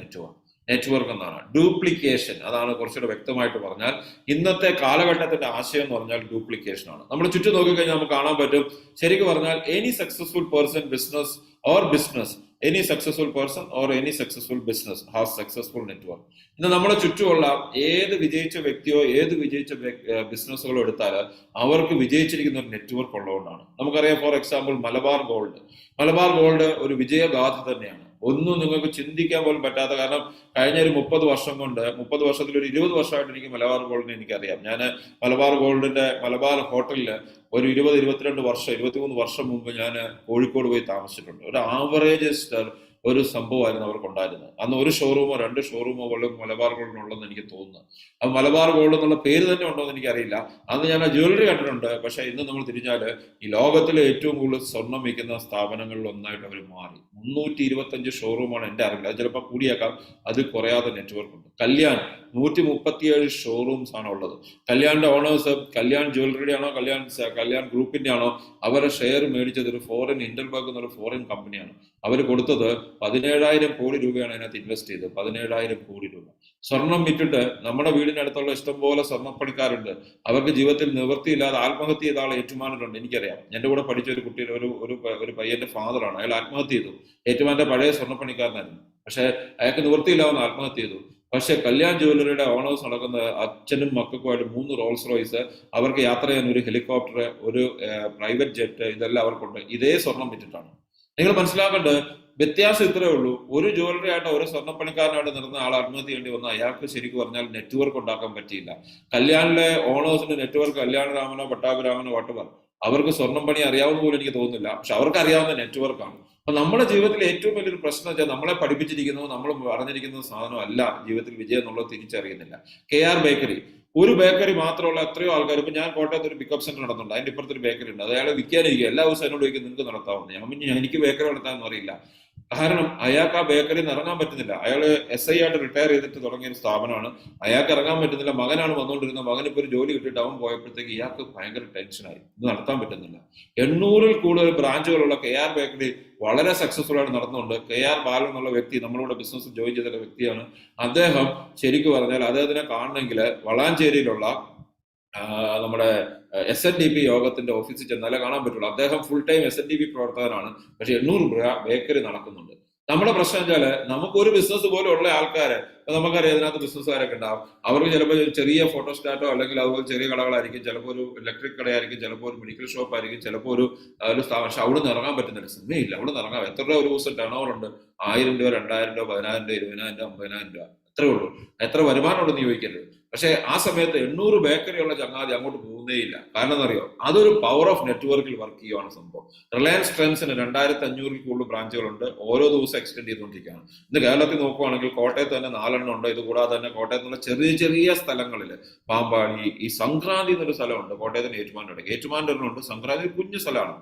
നെറ്റ്വർക്ക് എന്നാണ്. ഡ്യൂപ്ലിക്കേഷൻ, അതാണ് കുറച്ചുകൂടെ വ്യക്തമായിട്ട് പറഞ്ഞാൽ ഇന്നത്തെ കാലഘട്ടത്തിന്റെ ആശയം എന്ന് പറഞ്ഞാൽ ഡ്യൂപ്ലിക്കേഷൻ ആണ്. നമ്മൾ ചുറ്റും നോക്കിക്കഴിഞ്ഞാൽ നമുക്ക് കാണാൻ പറ്റും, ശരിക്കും പറഞ്ഞാൽ any successful person business any successful person or any successful business has successful network. ഇന്ന് നമ്മളെ ചുറ്റുമുള്ള ഏത് വിജയിച്ച വ്യക്തിയോ ഏത് വിജയിച്ച ബിസിനസ്സുകളോ എടുത്താൽ അവർക്ക് വിജയിച്ചിരിക്കുന്ന ഒരു നെറ്റ്വർക്ക് ഉള്ളതുകൊണ്ടാണ്. നമുക്കറിയാം, ഫോർ എക്സാമ്പിൾ മലബാർ ഗോൾഡ് ഒരു വിജയഗാഥ തന്നെയാണ്. ഒന്നും നിങ്ങൾക്ക് ചിന്തിക്കാൻ പോലും പറ്റാത്ത, കാരണം കഴിഞ്ഞ ഒരു 30 വർഷം കൊണ്ട്, 30 വർഷത്തിൽ ഒരു 20 വർഷമായിട്ട് എനിക്ക് മലബാർ ഗോൾഡിനെ എനിക്കറിയാം. ഞാൻ മലബാർ ഗോൾഡിന്റെ മലബാർ ഹോട്ടലില് ഒരു 20-22 വർഷം, 23 വർഷം മുമ്പ് ഞാൻ കോഴിക്കോട് പോയി താമസിച്ചിട്ടുണ്ട്. ഒരു ആവറേജ് ഒരു സംഭവമായിരുന്നു അവർക്കുണ്ടായിരുന്നത്. അന്ന് ഒരു ഷോറൂമോ 2 ഷോറൂമോ പോലും മലബാർ ഗോൾഡിനുള്ളതെന്ന് എനിക്ക് തോന്നുന്നു. അത് മലബാർ ഗോൾഡ് എന്നുള്ള പേര് തന്നെ ഉണ്ടോ എന്ന് എനിക്കറിയില്ല. അന്ന് ഞാൻ ആ ജ്വല്ലറി കണ്ടിട്ടുണ്ട്. പക്ഷെ ഇന്ന് നമ്മൾ തിരിഞ്ഞാല് ഈ ലോകത്തിലെ ഏറ്റവും കൂടുതൽ സ്വർണം വിൽക്കുന്ന സ്ഥാപനങ്ങളിൽ ഒന്നായിട്ട് അവർ മാറി. 325 ഷോറൂമാണ് എൻ്റെ അറിവില്ല. അത് ചിലപ്പോൾ കൂടിയേക്കാം, അത് കുറയാതെ നെറ്റ്വർക്ക് ഉണ്ട്. കല്യാൺ 137 ഷോറൂംസ് ആണ് ഉള്ളത്. കല്യാണിന്റെ ഓണേഴ്സ് കല്യാൺ ജ്വല്ലറിയുടെ ആണോ കല്യാൺ ഗ്രൂപ്പിന്റെ ആണോ, അവരെ ഷെയർ മേടിച്ചത് ഒരു ഫോറിൻ ഇന്റർബർഗ് എന്നൊരു ഫോറിൻ കമ്പനിയാണ്. അവർ കൊടുത്തത് 17,000 കോടി രൂപയാണ് അതിനകത്ത് ഇൻവെസ്റ്റ് ചെയ്തത്. 17,000 കോടി രൂപ. സ്വർണം വിറ്റിട്ട് നമ്മുടെ വീടിനടുത്തുള്ള ഇഷ്ടംപോലെ സ്വർണ്ണപ്പണിക്കാരുണ്ട്. അവർക്ക് ജീവിതത്തിൽ നിവൃത്തിയില്ലാതെ ആത്മഹത്യ ചെയ്ത ആൾ ഏറ്റുമാനൂരുണ്ട്. എനിക്കറിയാം. എന്റെ കൂടെ പഠിച്ച ഒരു കുട്ടിയുടെ ഒരു പയ്യന്റെ ഫാദറാണ്. അയാൾ ആത്മഹത്യ ചെയ്തു. ഏറ്റുമാന്റെ പഴയ സ്വർണ്ണപ്പണിക്കാരനായിരുന്നു. പക്ഷെ അയാൾക്ക് നിവൃത്തിയില്ലാതെ ആത്മഹത്യ ചെയ്തു. പക്ഷെ കല്യാൺ ജുവലറിയുടെ ഓണേഴ്സ് നടക്കുന്ന അച്ഛനും മക്കൾക്കുമായിട്ട് 3 റോൾസ് റോയ്സ്, അവർക്ക് യാത്ര ചെയ്യാൻ ഒരു ഹെലികോപ്റ്റർ, ഒരു പ്രൈവറ്റ് ജെറ്റ്, ഇതെല്ലാം അവർക്കുണ്ട്. ഇതേ സ്വർണം വിറ്റിട്ടാണ്. നിങ്ങൾ മനസ്സിലാക്കേണ്ടത് വ്യത്യാസം ഇത്രേ ഉള്ളൂ. ഒരു ജ്വല്ലറി ആയിട്ട് ഒരു സ്വർണ്ണപ്പണിക്കാരനായിട്ട് നിർന്ന ആൾ ആത്മഹത്യ ചെയ്യേണ്ടി വന്ന അയാൾക്ക് ശരിക്കും പറഞ്ഞാൽ നെറ്റ്വർക്ക് ഉണ്ടാക്കാൻ പറ്റിയില്ല. കല്യാണിലെ ഓണേഴ്സിന്റെ നെറ്റ്വർക്ക് കല്യാണരാമനോ പട്ടാഭിരാമനോ വട്ടവർ, അവർക്ക് സ്വർണ്ണം പണി അറിയാവുന്ന പോലും എനിക്ക് തോന്നുന്നില്ല. പക്ഷെ അവർക്ക് അറിയാവുന്ന നെറ്റ്വർക്കാണ്. അപ്പൊ നമ്മുടെ ജീവിതത്തിൽ ഏറ്റവും വലിയൊരു പ്രശ്നം വെച്ചാൽ നമ്മളെ പഠിപ്പിച്ചിരിക്കുന്നത്, നമ്മൾ പറഞ്ഞിരിക്കുന്ന സാധനം അല്ല ജീവിതത്തിൽ വിജയം എന്നുള്ളത് തിരിച്ചറിയുന്നില്ല. KR ബേക്കറി, ഒരു ബേക്കറി മാത്രമുള്ള എത്രയോ ആൾക്കാർ. ഇപ്പൊ ഞാൻ കോട്ടയത്ത് ഒരു പിക്കപ്പ് സെന്റർ നടത്തുന്നുണ്ട്. അതിന്റെ ഇപ്പുറത്തൊരു ബേക്കറി ഉണ്ട്. അത് അയാൾ വിൽക്കാനിരിക്കുക. എല്ലാ ദിവസവും എന്നോട് ചോദിക്കും നിങ്ങൾക്ക് നടത്താവുന്നത്. ഞാൻ പിന്നെ എനിക്ക് ബേക്കറി നടത്താമെന്ന് അറിയില്ല. കാരണം അയാൾക്ക് ആ ബേക്കറിയിൽ നിന്ന് ഇറങ്ങാൻ പറ്റുന്നില്ല. അയാള് SI ആയിട്ട് റിട്ടയർ ചെയ്തിട്ട് തുടങ്ങിയ ഒരു സ്ഥാപനമാണ്. അയാൾക്ക് ഇറങ്ങാൻ പറ്റുന്നില്ല. മകനാണ് വന്നുകൊണ്ടിരുന്നത്. മകൻ ഇപ്പൊ ഒരു ജോലി കിട്ടിയിട്ട് അവൻ പോയപ്പോഴത്തേക്ക് ഇയാൾക്ക് ഭയങ്കര ടെൻഷനായി. ഇത് നടത്താൻ പറ്റുന്നില്ല. 800-ൽ കൂടുതൽ ബ്രാഞ്ചുകളുള്ള KR ബേക്കറി വളരെ സക്സസ്ഫുൾ ആയിട്ട് നടത്തുന്നുണ്ട്. KR ബാലൻ എന്നുള്ള വ്യക്തി നമ്മളിവിടെ ബിസിനസ് ജോയിൻ ചെയ്ത വ്യക്തിയാണ്. അദ്ദേഹം ശരിക്കും പറഞ്ഞാൽ അദ്ദേഹത്തിനെ കാണണമെങ്കിൽ വളാഞ്ചേരിയിലുള്ള നമ്മുടെ SNDP യോഗത്തിന്റെ ഓഫീസിൽ ചെന്നാലേ കാണാൻ പറ്റുള്ളൂ. അദ്ദേഹം ഫുൾ ടൈം SNDP പ്രവർത്തകനാണ്. പക്ഷെ 800 ബേക്കറി നടക്കുന്നുണ്ട്. നമ്മുടെ പ്രശ്നം വെച്ചാല് നമുക്കൊരു ബിസിനസ് പോലും ഉള്ള ആൾക്കാര്, നമുക്കറിയാം ഇതിനകത്ത് ബിസിനസ്സുകാരൊക്കെ ഉണ്ടാവും. അവർക്ക് ചിലപ്പോൾ ചെറിയ ഫോട്ടോസ്റ്റാറ്റോ അല്ലെങ്കിൽ അതുപോലെ ചെറിയ കടകളായിരിക്കും, ചിലപ്പോൾ ഒരു ഇലക്ട്രിക് കടയായിരിക്കും, ചിലപ്പോൾ ഒരു മെഡിക്കൽ ഷോപ്പ് ആയിരിക്കും, ചിലപ്പോൾ ഒരു സ്ഥാപനം. പക്ഷെ അവിടെ നിന്ന് ഇറങ്ങാൻ പറ്റുന്നില്ല. സമയമില്ല. അവിടെ നിന്ന് ഇറങ്ങാം. എത്ര രൂപ ഒരു ദിവസം ടേൺ ഓവർ ഉണ്ട്? 1000 രൂപ, 2000 രൂപ, 10000 രൂപ, 20000 രൂപ, 50000 രൂപ, അത്രേ ഉള്ളൂ. എത്ര വരുമാനം ഉണ്ടെന്ന് ചോദിക്കരുത്. പക്ഷെ ആ സമയത്ത് 800 ബേക്കറിയുള്ള ചങ്ങാതി അങ്ങോട്ട് പോകുന്നേ ഇല്ല. കാരണം എന്നറിയോ? അതൊരു പവർ ഓഫ് നെറ്റ്വർക്കിൽ വർക്ക് ചെയ്യുവാണ് സംഭവം. റിലയൻസ് ട്രെൻഡ്സിന് 2500-ൽ കൂടുതൽ ബ്രാഞ്ചുകളുണ്ട്. ഓരോ ദിവസം എക്സ്റ്റെൻഡ് ചെയ്തുകൊണ്ടിരിക്കുകയാണ്. ഇന്ന് കേരളത്തിൽ നോക്കുവാണെങ്കിൽ കോട്ടയത്ത് തന്നെ 4 എണ്ണം ഉണ്ട്. ഇത് കൂടാതെ തന്നെ കോട്ടയത്തുള്ള ചെറിയ ചെറിയ സ്ഥലങ്ങളിൽ പാമ്പാടി, ഈ സംക്രാന്തി എന്നൊരു സ്ഥലമുണ്ട് കോട്ടയത്തിന് ഏറ്റുമാനൂർ. ഏറ്റുമാനൂർ ഉണ്ട്. സംക്രാന്തി കുഞ്ഞു സ്ഥലമാണ്.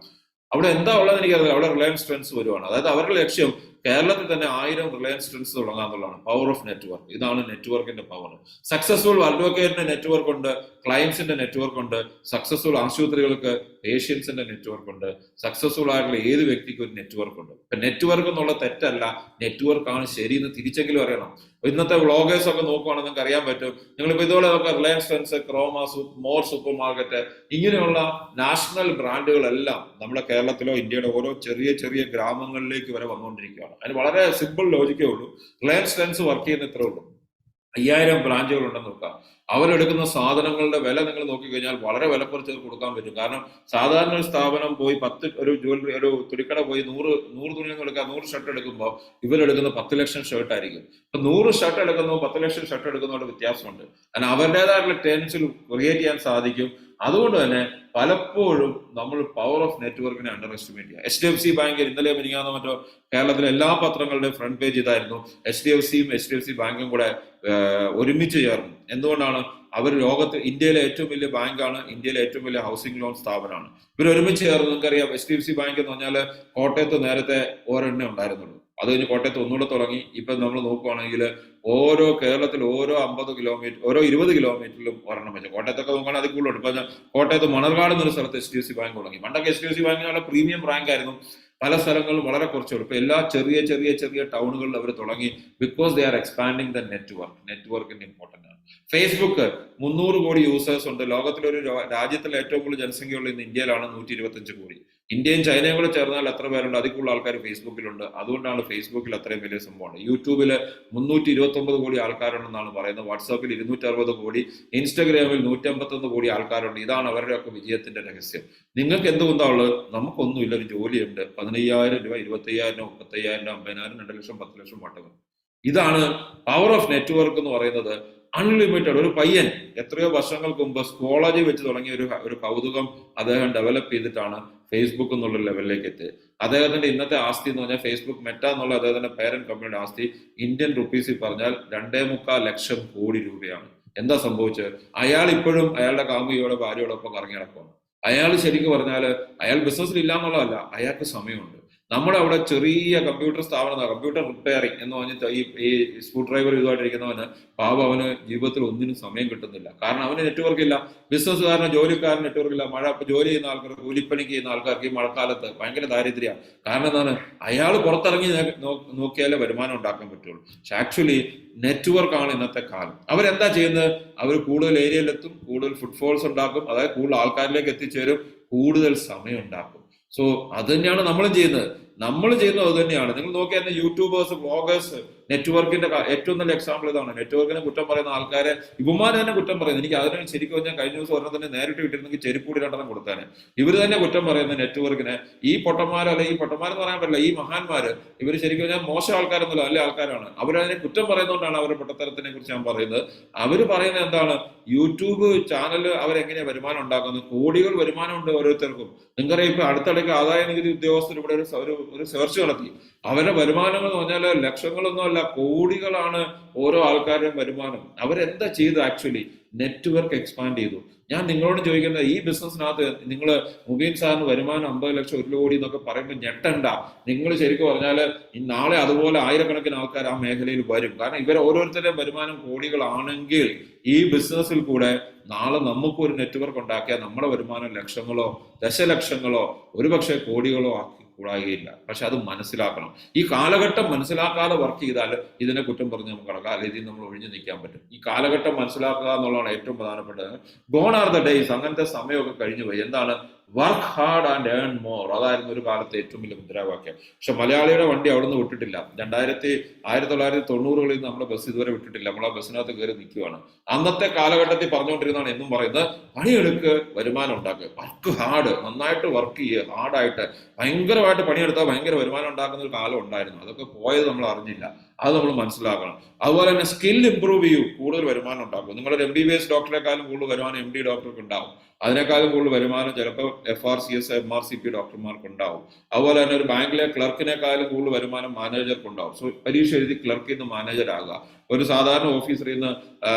അവിടെ എന്താ ഉള്ളത് എനിക്കറിയാം. അവിടെ റിലയൻസ് ട്രെൻഡ്സ് വരുവാണ്. അതായത് അവരുടെ ലക്ഷ്യം കേരളത്തിൽ തന്നെ 1000 റിലയൻസ് ട്രെൻഡ്സ് തുടങ്ങാന്നുള്ളതാണ്. Power of network. ഇതാണ് നെറ്റ്വർക്കിന്റെ പവർ. സക്സസ്ഫുൾ അഡ്വക്കേറ്റിന്റെ നെറ്റ്വർക്ക് ഉണ്ട്, ക്ലയൻസിന്റെ നെറ്റ്വർക്ക് ഉണ്ട്, സക്സസ്ഫുൾ ആശുപത്രികൾക്ക് പേഷ്യൻസിന്റെ നെറ്റ്വർക്ക് ഉണ്ട്, സക്സസ്ഫുൾ ആയിട്ടുള്ള ഏത് വ്യക്തിക്കും ഒരു നെറ്റ്വർക്ക് ഉണ്ട്. ഇപ്പൊ നെറ്റ്വർക്ക് എന്നുള്ള തെറ്റല്ല, നെറ്റ്വർക്ക് ആണ് ശരി എന്ന് തിരിച്ചെങ്കിലും അറിയണം. ഇന്നത്തെ വ്ളോഗേഴ്സ് ഒക്കെ നോക്കുവാണെങ്കിൽ നിങ്ങൾക്ക് അറിയാൻ പറ്റും. നിങ്ങളിപ്പോ ഇതുപോലെ നോക്കാം, Reliance trends, chroma, more super market, ഇങ്ങനെയുള്ള നാഷണൽ ബ്രാൻഡുകളെല്ലാം നമ്മുടെ കേരളത്തിലോ ഇന്ത്യയുടെ ഓരോ ചെറിയ ചെറിയ ഗ്രാമങ്ങളിലേക്ക് വരെ വന്നുകൊണ്ടിരിക്കുകയാണ്. അതിന് വളരെ സിമ്പിൾ ലോജിക്കേ ഉള്ളൂ. റിലയൻസ് ട്രെൻഡ്സ് വർക്ക് ചെയ്യുന്ന ഇത്രേ ഉള്ളൂ. 5000 ബ്രാഞ്ചുകൾ ഉണ്ടെന്ന് നോക്കാം. അവരെടുക്കുന്ന സാധനങ്ങളുടെ വില നിങ്ങൾ നോക്കിക്കഴിഞ്ഞാൽ വളരെ വില കുറച്ച് കൊടുക്കാൻ പറ്റും. കാരണം സാധാരണ ഒരു സ്ഥാപനം പോയി ഒരു ജ്വല്ലറി, ഒരു തുണിക്കട പോയി 100 തുണിയൊന്നും എടുക്കുക, 100 ഷർട്ട് എടുക്കുമ്പോൾ ഇവരെടുക്കുന്ന 10 ലക്ഷം ഷർട്ട് ആയിരിക്കും. അപ്പൊ 100 ഷർട്ട് എടുക്കുന്നതും 10 ലക്ഷം ഷർട്ട് എടുക്കുന്നതോട് വ്യത്യാസമുണ്ട്. കാരണം അവരുടേതായിട്ടുള്ള ടെൻസിൽ ക്രിയേറ്റ് ചെയ്യാൻ സാധിക്കും. അതുകൊണ്ട് തന്നെ പലപ്പോഴും നമ്മൾ പവർ ഓഫ് നെറ്റ്വർക്കിനെ അണ്ടർ എസ്റ്റിമേറ്റ് ചെയ്യുക. HDFC ബാങ്കിൽ ഇന്നലെ മിനിങ്ങാന്നോ മറ്റോ കേരളത്തിലെ എല്ലാ പത്രങ്ങളുടെയും ഫ്രണ്ട് പേജ് ഇതായിരുന്നു. HDFCയും HDFC ബാങ്കും കൂടെ ഒരുമിച്ച് ചേർന്നു. എന്തുകൊണ്ടാണ്? അവർ ഇന്ത്യയിലെ ഏറ്റവും വലിയ ബാങ്കാണ്, ഇന്ത്യയിലെ ഏറ്റവും വലിയ ഹൗസിംഗ് ലോൺ സ്ഥാപനമാണ്. ഇവർ ഒരുമിച്ച് ചേർന്ന്. നിങ്ങൾക്കറിയാം HDFC ബാങ്ക് എന്ന് പറഞ്ഞാൽ കോട്ടയത്ത് നേരത്തെ ഒരെണ്ണേ ഉണ്ടായിരുന്നുള്ളൂ. അത് കഴിഞ്ഞ് കോട്ടയത്ത് ഒന്നുകൂടെ തുടങ്ങി. ഇപ്പൊ നമ്മൾ നോക്കുവാണെങ്കിൽ കേരളത്തിൽ ഓരോ 50 കിലോമീറ്റർ, ഓരോ 20 കിലോമീറ്ററിലും ഒരെണ്ണം വെച്ചു. കോട്ടയത്തൊക്കെ നോക്കുകയാണെങ്കിൽ അതിൽ കൂടുതലുണ്ട്. ഇപ്പൊ കോട്ടയത്ത് മണർകാട് എന്നൊരു സ്ഥലത്ത് HDFC ബാങ്ക് തുടങ്ങി. പണ്ടൊക്കെ HDFC ബാങ്ക് നല്ല പ്രീമിയം റാങ്ക് ആയിരുന്നു. പല സ്ഥലങ്ങളിലും വളരെ കുറച്ചുള്ളൂ. ഇപ്പൊ എല്ലാ ചെറിയ ചെറിയ ചെറിയ ടൗണുകളിൽ അവർ തുടങ്ങി. Because they are expanding the network. നെറ്റ്വർക്കിന്റെ ഇമ്പോർട്ടന്റ് ആണ്. ഫേസ്ബുക്ക് 300 കോടി യൂസേഴ്സ് ഉണ്ട്. ലോകത്തിലെ ഒരു രാജ്യത്തിലെ ഏറ്റവും കൂടുതൽ ജനസംഖ്യയുള്ള ഇന്ന് ഇന്ത്യയിലാണ് 125 കോടി. ഇന്ത്യയും ചൈനയും കൂടെ ചേർന്നാൽ എത്ര പേരുണ്ട്? അതിൽ കൂടുതൽ ആൾക്കാർ ഫേസ്ബുക്കിലുണ്ട്. അതുകൊണ്ടാണ് ഫേസ്ബുക്കിൽ അത്രയും വലിയ സംഭവമാണ്. യൂട്യൂബിൽ 329 കോടി ആൾക്കാരുണ്ടെന്നാണ് പറയുന്നത്. വാട്സാപ്പിൽ 260 കോടി, ഇൻസ്റ്റഗ്രാമിൽ 151 കോടി ആൾക്കാരുണ്ട്. ഇതാണ് അവരുടെയൊക്കെ വിജയത്തിന്റെ രഹസ്യം. നിങ്ങൾക്ക് എന്തുകൊണ്ടാണുള്ളത്? നമുക്കൊന്നുമില്ല. ഒരു ജോലിയുണ്ട്. 15000 രൂപ, 25000, 35000, 50000, 2 ലക്ഷം, 10 ലക്ഷം വട്ടങ്ങൾ. ഇതാണ് പവർ ഓഫ് നെറ്റ്വർക്ക് എന്ന് പറയുന്നത്. അൺലിമിറ്റഡ്. ഒരു പയ്യൻ എത്രയോ വർഷങ്ങൾക്ക് മുമ്പ് സ്കോളജി വെച്ച് തുടങ്ങിയ ഒരു കൗതുകം അദ്ദേഹം ഡെവലപ്പ് ചെയ്തിട്ടാണ് ഫേസ്ബുക്ക് എന്നുള്ള ലെവലിലേക്ക് എത്തിയത്. അദ്ദേഹത്തിന്റെ ഇന്നത്തെ ആസ്തി എന്ന് പറഞ്ഞാൽ ഫേസ്ബുക്ക് മെറ്റ എന്നുള്ള അദ്ദേഹത്തിന്റെ പേരന്റ് കമ്പനിയുടെ ആസ്തി ഇന്ത്യൻ റുപ്പീസിൽ പറഞ്ഞാൽ 2.25 ലക്ഷം കോടി രൂപയാണ്. എന്താ സംഭവിച്ചത്? അയാൾ ഇപ്പോഴും അയാളുടെ കാമുകിയോടെ ഭാര്യയോടൊപ്പം കറങ്ങി നടക്കുകയാണ്. അയാൾ ശരിക്കും പറഞ്ഞാൽ അയാൾ ബിസിനസ്സിൽ ഇല്ല എന്നുള്ളതല്ല, അയാൾക്ക് സമയമുണ്ട്. നമ്മുടെ അവിടെ ചെറിയ കമ്പ്യൂട്ടർ സ്ഥാപനം, കമ്പ്യൂട്ടർ റിപ്പയറിംഗ് എന്ന് പറഞ്ഞിട്ട് ഈ സ്ക്രൂ ഡ്രൈവർ ഇതുമായിട്ടിരിക്കുന്നവന് പാവം അവന് ജീവിതത്തിൽ ഒന്നിനും സമയം കിട്ടുന്നില്ല. കാരണം അവന് നെറ്റ്വർക്ക് ഇല്ല. ബിസിനസ്സുകാരന്, ജോലിക്കാരന് നെറ്റ്വർക്ക് ഇല്ല. ജോലി ചെയ്യുന്ന ആൾക്കാർക്ക്, കൂലിപ്പണിക്ക് ചെയ്യുന്ന ആൾക്കാർക്ക് ഈ മഴക്കാലത്ത് ഭയങ്കര ദാരിദ്ര്യമാണ്. കാരണം എന്താണ്? അയാൾ പുറത്തിറങ്ങി നോക്കിയാലേ വരുമാനം ഉണ്ടാക്കാൻ പറ്റുള്ളൂ. പക്ഷെ ആക്ച്വലി നെറ്റ്വർക്കാണ് ഇന്നത്തെ കാലം. അവരെന്താ ചെയ്യുന്നത്? അവർ കൂടുതൽ ഏരിയയിലെത്തും, കൂടുതൽ ഫുട്ഫോൾസ് ഉണ്ടാക്കും, അതായത് കൂടുതൽ ആൾക്കാരിലേക്ക് എത്തിച്ചേരും, കൂടുതൽ സമയം ഉണ്ടാക്കും. സോ അത് തന്നെയാണ് നമ്മളും ചെയ്യുന്നത്. നമ്മൾ ചെയ്യുന്നത് അത് തന്നെയാണ്. നിങ്ങൾ നോക്കിയാൽ യൂട്യൂബേഴ്സ്, വ്ളോഗേഴ്സ്, നെറ്റ്വർക്കിന്റെ ഏറ്റവും നല്ല എക്സാമ്പിൾ ഇതാണ്. നെറ്റ്വർക്കിനെ കുറ്റം പറയുന്ന ആൾക്കാരെ ഇവന്മാർ തന്നെ കുറ്റം പറയുന്നത്. എനിക്ക് അതിന് ശരിക്കും ഞാൻ കഴിഞ്ഞ ദിവസം ഒരെണ്ണം തന്നെ നേരിട്ട് കിട്ടിയിരുന്നെങ്കിൽ ചെരുപ്പൂടി രണ്ടെണ്ണം കൊടുത്താനെ. ഇവർ തന്നെ കുറ്റം പറയുന്ന നെറ്റ്വർക്കിനെ. ഈ പൊട്ടന്മാരോ, അല്ലെ ഈ പൊട്ടന്മാരെന്ന് പറയാൻ പറ്റില്ല, ഈ മഹാന്മാര്, ഇവർ ശരിക്കും ഞാൻ മോശം ആൾക്കാരൊന്നുമില്ല, നല്ല ആൾക്കാരാണ്. അവരതിനെ കുറ്റം പറയുന്നതുകൊണ്ടാണ് അവരുടെ പൊട്ടത്തരത്തിനെ കുറിച്ച് ഞാൻ പറയുന്നത്. അവര് പറയുന്നത് എന്താണ്? യൂട്യൂബ് ചാനൽ അവരെങ്ങനെയാ വരുമാനം ഉണ്ടാക്കുന്നത്? കോടികൾ വരുമാനമുണ്ട് ഓരോരുത്തർക്കും. നിങ്ങൾക്കറിയാം, ഇപ്പൊ അടുത്തിടയ്ക്ക് ആദായ നികുതി ഉദ്യോഗസ്ഥർ ഇവിടെ ഒരു സെർച്ച് നടത്തി. അവരുടെ വരുമാനം എന്ന് പറഞ്ഞാൽ ലക്ഷങ്ങളൊന്നും അല്ല, കോടികളാണ് ഓരോ ആൾക്കാരുടെയും വരുമാനം. അവരെന്താ ചെയ്തു? ആക്ച്വലി നെറ്റ്വർക്ക് എക്സ്പാൻഡ് ചെയ്തു. ഞാൻ നിങ്ങളോട് ചോദിക്കുന്നത്, ഈ ബിസിനസ്സിനകത്ത് നിങ്ങൾ മുബീൻ സാറിന് വരുമാനം 50 ലക്ഷം, 1 കോടി എന്നൊക്കെ പറയുമ്പോൾ ഞെട്ടണ്ട. നിങ്ങൾ ശരിക്കും പറഞ്ഞാല് നാളെ അതുപോലെ ആയിരക്കണക്കിന് ആൾക്കാർ ആ മേഖലയിൽ വരും. കാരണം ഇവർ ഓരോരുത്തരുടെയും വരുമാനം കോടികളാണെങ്കിൽ ഈ ബിസിനസ്സിൽ കൂടെ നാളെ നമുക്കൊരു നെറ്റ്വർക്ക് ഉണ്ടാക്കിയാൽ നമ്മുടെ വരുമാനം ലക്ഷങ്ങളോ ദശലക്ഷങ്ങളോ ഒരുപക്ഷെ കോടികളോ ആക്കി കൂടാകുകയില്ല. പക്ഷെ അത് മനസ്സിലാക്കണം. ഈ കാലഘട്ടം മനസ്സിലാക്കാതെ വർക്ക് ചെയ്താൽ ഇതിനെ കുറ്റം പറഞ്ഞ് നമുക്ക് കിടക്കാം, അല്ലെങ്കിൽ ഇതിൽ നമ്മൾ ഒഴിഞ്ഞു നിൽക്കാൻ പറ്റും. ഈ കാലഘട്ടം മനസ്സിലാക്കുക എന്നുള്ളതാണ് ഏറ്റവും പ്രധാനപ്പെട്ടത്. Gone are the days. അങ്ങനത്തെ സമയമൊക്കെ കഴിഞ്ഞു പോയി. എന്താണ്? Work hard and earn more. അതായിരുന്നു ഒരു കാലത്തെ ഏറ്റവും വലിയ മുദ്രാവാക്യം. പക്ഷെ മലയാളിയുടെ വണ്ടി അവിടെ നിന്ന് വിട്ടിട്ടില്ല. 1990-കളിൽ നമ്മുടെ ബസ് ഇതുവരെ വിട്ടിട്ടില്ല. നമ്മൾ ആ ബസ്സിനകത്ത് കയറി നിൽക്കുകയാണ്. അന്നത്തെ കാലഘട്ടത്തിൽ പറഞ്ഞുകൊണ്ടിരുന്നതാണ് എന്നും പറയുന്നത്, പണിയെടുക്ക്, വരുമാനം ഉണ്ടാക്കുക, വർക്ക് ഹാർഡ്, നന്നായിട്ട് വർക്ക് ചെയ്യുക, ഹാർഡായിട്ട് ഭയങ്കരമായിട്ട് പണിയെടുത്താൽ ഭയങ്കര വരുമാനം ഉണ്ടാക്കുന്ന ഒരു കാലം ഉണ്ടായിരുന്നു. അതൊക്കെ പോയത് നമ്മൾ അറിഞ്ഞില്ല. അത് നമ്മൾ മനസ്സിലാക്കണം. അതുപോലെ തന്നെ സ്കിൽ ഇംപ്രൂവ് ചെയ്യൂ, കൂടുതൽ വരുമാനം ഉണ്ടാക്കും. നിങ്ങളൊരു MBBS ഡോക്ടറെക്കാളും കൂടുതൽ വരുമാനം MD ഡോക്ടർക്ക് ഉണ്ടാവും. അതിനേക്കാളും കൂടുതൽ വരുമാനം ചിലപ്പോൾ FRCS, MRCP ഡോക്ടർമാർക്ക് ഉണ്ടാവും. അതുപോലെ തന്നെ ഒരു ബാങ്കിലെ ക്ലർക്കിനേക്കാളും കൂടുതൽ വരുമാനം മാനേജർക്ക് ഉണ്ടാവും. സോ പരീക്ഷ എഴുതി ക്ലർക്കിൽ നിന്ന് മാനേജർ ആകുക, ഒരു സാധാരണ ഓഫീസറിൽ നിന്ന്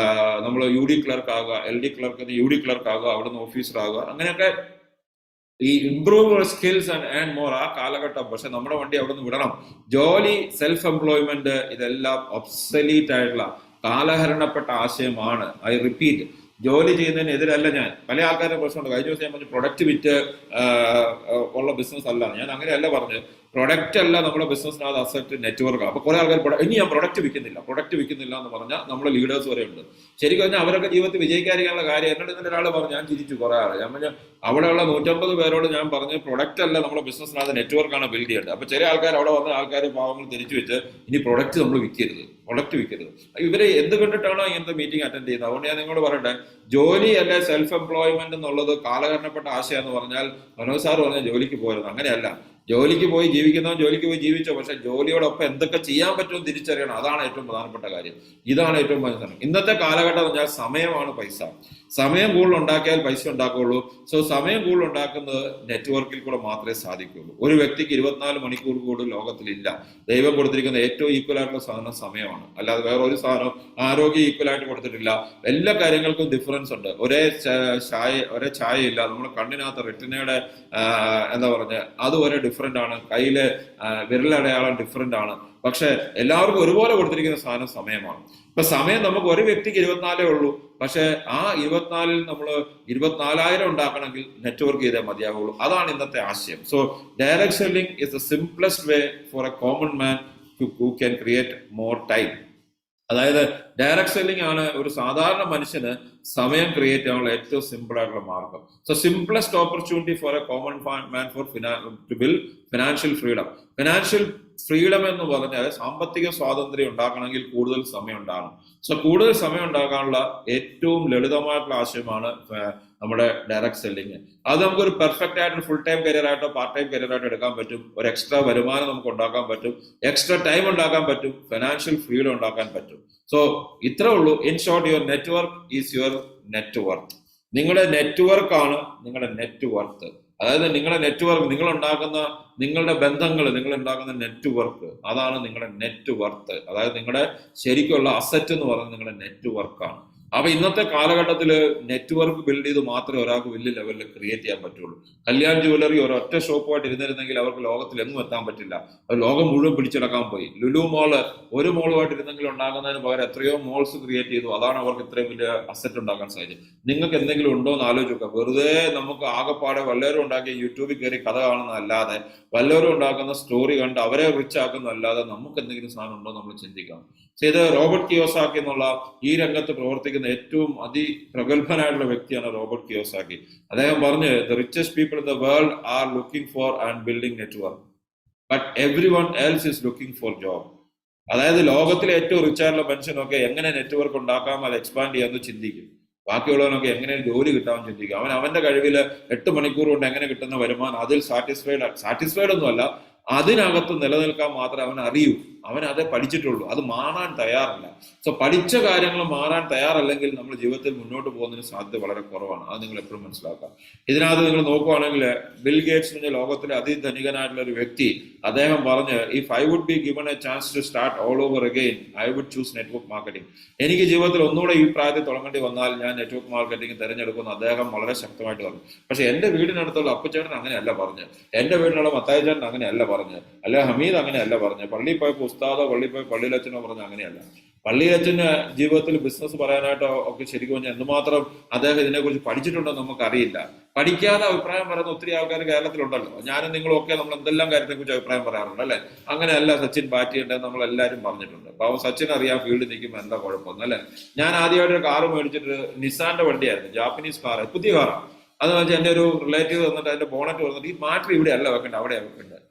നമ്മൾ UD ക്ലർക്ക് ആകുക, LD ക്ലർക്ക് നിന്ന് UD ക്ലർക്ക് ആകുക, അവിടെ നിന്ന് ഓഫീസർ ആകുക, അങ്ങനെയൊക്കെ ഈ improve skills and earn more ആ കാലഘട്ടം. പക്ഷെ നമ്മുടെ വണ്ടി അവിടെ നിന്ന് വിടണം. ജോലി, സെൽഫ് എംപ്ലോയ്മെന്റ്, ഇതെല്ലാം ഒബ്സലീറ്റ് ആയിട്ടുള്ള കാലഹരണപ്പെട്ട ആശയമാണ്. ഐ റിപ്പീറ്റ്, ജോലി ചെയ്യുന്നതിന് എതിരല്ല ഞാൻ. പല ആൾക്കാരുടെ പ്രശ്നമുണ്ട്. കഴിഞ്ഞ ദിവസം ഞാൻ പറഞ്ഞു പ്രൊഡക്റ്റ് വിറ്റ് ഉള്ള ബിസിനസ് അല്ല. ഞാൻ അങ്ങനെയല്ല പറഞ്ഞത്. പ്രൊഡക്റ്റ് അല്ല നമ്മുടെ ബിസിനസ്സിനകത്ത് അസറ്റ്, നെറ്റ്വർക്കാണ്. അപ്പൊ കുറെ ആൾക്കാർ ഇനി ഞാൻ പ്രൊഡക്റ്റ് വിൽക്കുന്നില്ല എന്ന് പറഞ്ഞാൽ നമ്മുടെ ലീഡേഴ്സ് വരെ ഉണ്ട്. ശരിക്കും പറഞ്ഞാൽ അവരൊക്കെ ജീവിതത്തിൽ വിജയിക്കാതിരിക്കാനുള്ള കാര്യം എന്നോട് ഇന്നലെ ഒരാൾ പറഞ്ഞു. ഞാൻ ചിരിച്ചു കുറെ ആൾ. ഞാൻ പറഞ്ഞു അവിടെയുള്ള 150 പേരോട് ഞാൻ പറഞ്ഞു പ്രൊഡക്റ്റ് അല്ല നമ്മുടെ ബിസിനസ്സിനകത്ത് നെറ്റ്വർക്കാണ് ബിൽഡ് ചെയ്യേണ്ടത്. അപ്പൊ ചില ആൾക്കാർ അവിടെ വന്ന ആൾക്കാർ പാവങ്ങൾ തിരിച്ചു വെച്ച് ഇനി പ്രൊഡക്റ്റ് നമ്മൾ വിൽക്കരുത്. ഇവരെ എന്ത് കണ്ടിട്ടാണോ ഇങ്ങനത്തെ മീറ്റിംഗ് അറ്റൻഡ് ചെയ്യുന്നത്? അതുകൊണ്ട് ഞാൻ നിങ്ങളോട് പറയട്ടെ, ജോലി അല്ലെ സെൽഫ് എംപ്ലോയ്മെന്റ് എന്നുള്ളത് കാലഹരണപ്പെട്ട ആശയം എന്ന് പറഞ്ഞാൽ മനോജ് സാർ പറഞ്ഞ ജോലിക്ക് പോരുന്നത് അങ്ങനെയല്ല. ജോലിക്ക് പോയി ജീവിക്കുന്നവൻ ജോലിക്ക് പോയി ജീവിച്ചോ, പക്ഷെ ജോലിയോടൊപ്പം എന്തൊക്കെ ചെയ്യാൻ പറ്റുമെന്ന് തിരിച്ചറിയണം. അതാണ് ഏറ്റവും പ്രധാനപ്പെട്ട കാര്യം. ഇതാണ് ഏറ്റവും പ്രധാനം. ഇന്നത്തെ കാലഘട്ടം എന്ന് പറഞ്ഞാൽ സമയമാണ് പൈസ. സമയം കൂടുതൽ ഉണ്ടാക്കിയാൽ പൈസ ഉണ്ടാക്കുകയുള്ളൂ. സോ സമയം കൂടുതൽ ഉണ്ടാക്കുന്നത് നെറ്റ്വർക്കിൽ കൂടെ മാത്രമേ സാധിക്കുകയുള്ളൂ. ഒരു വ്യക്തിക്ക് 24 മണിക്കൂർ കൂടുതൽ ലോകത്തിലില്ല. ദൈവം കൊടുത്തിരിക്കുന്ന ഏറ്റവും ഈക്വൽ ആയിട്ടുള്ള സാധനം സമയമാണ്. അല്ലാതെ വേറെ ഒരു സാധനം ആരോഗ്യം ഈക്വൽ ആയിട്ട് കൊടുത്തിട്ടില്ല. എല്ലാ കാര്യങ്ങൾക്കും ഡിഫറൻസ് ഉണ്ട്. ഒരേ ഛായ ഇല്ല. നമ്മുടെ കണ്ണിനകത്ത് റെറ്റിനയുടെ എന്താ പറഞ്ഞ അത് ഒരേ ഡിഫറെന്റ് ആണ്. കയ്യിലെ വിരലടയാളം ഡിഫറെന്റ് ആണ്. പക്ഷെ എല്ലാവർക്കും ഒരുപോലെ കൊടുത്തിരിക്കുന്ന സാധനം സമയമാണ്. ഇപ്പൊ സമയം നമുക്ക് ഒരു വ്യക്തിക്ക് 24 ഉള്ളൂ. പക്ഷെ ആ 24-ൽ നമ്മൾ 24,000 ഉണ്ടാക്കണമെങ്കിൽ നെറ്റ്വർക്ക് ചെയ്തേ മതിയാവുള്ളൂ. അതാണ് ഇന്നത്തെ ആശയം. So direct selling is the simplest way for a common man who can create more time. അതായത് ഡയറക്ട് സെല്ലിംഗ് ആണ് ഒരു സാധാരണ മനുഷ്യന് സമയം ക്രിയേറ്റ് ചെയ്യാനുള്ള ഏറ്റവും സിമ്പിൾ ആയിട്ടുള്ള മാർഗം. So simplest opportunity for a common man for to build financial freedom. Financial freedom എന്ന് പറഞ്ഞാൽ സാമ്പത്തിക സ്വാതന്ത്ര്യം ഉണ്ടാക്കണമെങ്കിൽ കൂടുതൽ സമയം ഉണ്ടാകണം. സോ കൂടുതൽ സമയം ഉണ്ടാക്കാനുള്ള ഏറ്റവും ലളിതമായിട്ടുള്ള ആശയമാണ് നമ്മുടെ ഡയറക്ട് സെല്ലിങ്. അത് നമുക്കൊരു പെർഫെക്റ്റ് ആയിട്ട് ഫുൾ ടൈം കരിയർ ആയിട്ടോ പാർട്ട് ടൈം കരിയർ ആയിട്ടോ എടുക്കാൻ പറ്റും. ഒരു എക്സ്ട്രാ വരുമാനം നമുക്ക് ഉണ്ടാക്കാൻ പറ്റും, എക്സ്ട്രാ ടൈം ഉണ്ടാക്കാൻ പറ്റും, ഫിനാൻഷ്യൽ ഫ്രീഡം ഉണ്ടാക്കാൻ പറ്റും. സോ ഇത്രേ ഉള്ളൂ. In short, your network is your net worth. നിങ്ങളുടെ നെറ്റ്വർക്കാണ് നിങ്ങളുടെ നെറ്റ് വർത്ത്. അതായത് നിങ്ങളുടെ നെറ്റ്വർക്ക്, നിങ്ങളുടെ ബന്ധങ്ങൾ, നിങ്ങൾ ഉണ്ടാക്കുന്ന നെറ്റ്വർക്ക്, അതാണ് നിങ്ങളുടെ നെറ്റ് വർത്ത്. അതായത് നിങ്ങളുടെ ശരിക്കുള്ള അസറ്റ് എന്ന് പറയുന്നത് നിങ്ങളുടെ നെറ്റ്വർക്കാണ്. അപ്പൊ ഇന്നത്തെ കാലഘട്ടത്തിൽ നെറ്റ്വർക്ക് ബിൽഡ് ചെയ്ത് മാത്രമേ ഒരാൾക്ക് വലിയ ലെവലിൽ ക്രിയേറ്റ് ചെയ്യാൻ പറ്റുള്ളൂ. കല്യാൺ ജുവലറി ഒരൊറ്റ ഷോപ്പുമായിട്ട് ഇരുന്നിരുന്നെങ്കിൽ അവർക്ക് ലോകത്തിൽ എങ്ങും എത്താൻ പറ്റില്ല. അവർ ലോകം മുഴുവൻ പിടിച്ചെടുക്കാൻ പോയി. ലുലു മോള് ഒരു മോളുമായിട്ട് ഇരുന്നെങ്കിൽ ഉണ്ടാകുന്നതിന് പകരം എത്രയോ മോൾസ് ക്രിയേറ്റ് ചെയ്തു. അതാണ് അവർക്ക് ഇത്രയും വലിയ അസറ്റ് ഉണ്ടാക്കാൻ സാധിച്ചത്. നിങ്ങൾക്ക് എന്തെങ്കിലും ഉണ്ടോ എന്ന് ആലോചിക്കുക. വെറുതെ നമുക്ക് ആകെപ്പാടെ വല്ലവരും ഉണ്ടാക്കിയ യൂട്യൂബിൽ കയറി കഥ കാണുന്നതല്ലാതെ, വല്ലവരും ഉണ്ടാക്കുന്ന സ്റ്റോറി കണ്ട് അവരെ റിച്ച് ആക്കുന്നതല്ലാതെ നമുക്ക് എന്തെങ്കിലും സാധനം ഉണ്ടോ നമ്മൾ ചിന്തിക്കണം. ഇത് റോബർട്ട് കിയോസാക്കി എന്നുള്ള ഈ രംഗത്ത് പ്രവർത്തിക്കുന്ന ഏറ്റവും അതിപ്രഗത്ഭനായിട്ടുള്ള വ്യക്തിയാണ് റോബർട്ട് കിയോസാക്കി. അദ്ദേഹം പറഞ്ഞ്, the richest people in the world are looking for and building network, but every one else is looking for job. അതായത് ലോകത്തിലെ ഏറ്റവും റിച്ച് ആയിട്ടുള്ള മനുഷ്യനൊക്കെ എങ്ങനെ നെറ്റ്വർക്ക് ഉണ്ടാക്കാം, അത് എക്സ്പാൻഡ് ചെയ്യാമെന്ന് ചിന്തിക്കും. ബാക്കിയുള്ളവനൊക്കെ എങ്ങനെ ജോലി കിട്ടാമെന്ന് ചിന്തിക്കും. അവന്റെ കഴിവിൽ 8 മണിക്കൂർ കൊണ്ട് എങ്ങനെ കിട്ടുന്ന വരുമാനം അതിൽ സാറ്റിസ്ഫൈഡ് ഒന്നുമല്ല, അതിനകത്ത് നിലനിൽക്കാൻ മാത്രമേ അവൻ അറിയൂ. അവൻ അതേ പഠിച്ചിട്ടുള്ളൂ. അത് മാറാൻ തയ്യാറല്ല. സോ പഠിച്ച കാര്യങ്ങൾ മാറാൻ തയ്യാറല്ലെങ്കിൽ നമ്മൾ ജീവിതത്തിൽ മുന്നോട്ട് പോകുന്നതിന് സാധ്യത വളരെ കുറവാണ്. അത് നിങ്ങൾ എപ്പോഴും മനസ്സിലാക്കാം. ഇതിനകത്ത് നിങ്ങൾ നോക്കുവാണെങ്കിൽ ബിൽ ഗേറ്റ്സ് എന്ന ലോകത്തിലെ അതിധനികനായിട്ടുള്ള ഒരു വ്യക്തി, അദ്ദേഹം പറഞ്ഞ്, if I would be given a chance to start all over again I would choose network marketing. എനിക്ക് ജീവിതത്തിൽ ഒന്നുകൂടെ ഈ പ്രായത്തിൽ തുടങ്ങേണ്ടി വന്നാൽ ഞാൻ നെറ്റ്വർക്ക് മാർക്കറ്റിംഗ് തിരഞ്ഞെടുക്കുമെന്ന് അദ്ദേഹം വളരെ ശക്തമായിട്ട് പറഞ്ഞു. പക്ഷെ എന്റെ വീടിനടുത്തുള്ള അപ്പച്ചേട്ടൻ അങ്ങനെയല്ല പറഞ്ഞ്, എന്റെ വീടിനുള്ള മത്തായിച്ചേട്ടൻ അങ്ങനെയല്ല പറഞ്ഞ്, അല്ലെ ഹമീദ് അങ്ങനെയല്ല പറഞ്ഞ്, പള്ളിയിൽ പോയപ്പോൾ ഉസ്താദോ പള്ളിയിൽ പോയി പള്ളിയിലച്ഛനോ പറഞ്ഞ അങ്ങനെയല്ല. പള്ളിയിലച്ഛന് ജീവിതത്തിൽ ബിസിനസ് പറയാനായിട്ടോ ഒക്കെ ശരിക്കും പറഞ്ഞാൽ എന്തുമാത്രം അദ്ദേഹം ഇതിനെക്കുറിച്ച് പഠിച്ചിട്ടുണ്ടെന്ന് നമുക്കറിയില്ല. പഠിക്കാതെ അഭിപ്രായം പറയുന്ന ഒത്തിരി ആൾക്കാർ കേരളത്തിലുണ്ടല്ലോ. ഞാനും നിങ്ങളും ഒക്കെ നമ്മൾ എന്തെല്ലാം കാര്യത്തെക്കുറിച്ച് അഭിപ്രായം പറയാറുണ്ട് അല്ലെ. അങ്ങനെയല്ല സച്ചിൻ ബാറ്റ് ചെയ്യേണ്ടതെന്ന് നമ്മൾ എല്ലാവരും പറഞ്ഞിട്ടുണ്ട്. അപ്പൊ സച്ചിൻ അറിയാം ഫീൽഡിൽ നിൽക്കുമ്പോൾ എന്താ കുഴപ്പമൊന്നും അല്ലെ. ഞാൻ ആദ്യമായിട്ട് ഒരു കാറ് മേടിച്ചിട്ട് നിസാന്റെ വണ്ടിയായിരുന്നു, ജാപ്പനീസ് കാർ, പുതിയ കാറാണ്. അത് വെച്ചാൽ എന്റെ ഒരു റിലേറ്റീവ് വന്നിട്ട് അതിന്റെ ബോണറ്റ് വന്നിട്ട്, ഈ മാറ്റർ ഇവിടെ അല്ല വെക്കേണ്ടത്, അവിടെയാണ് വെക്കേണ്ടത്.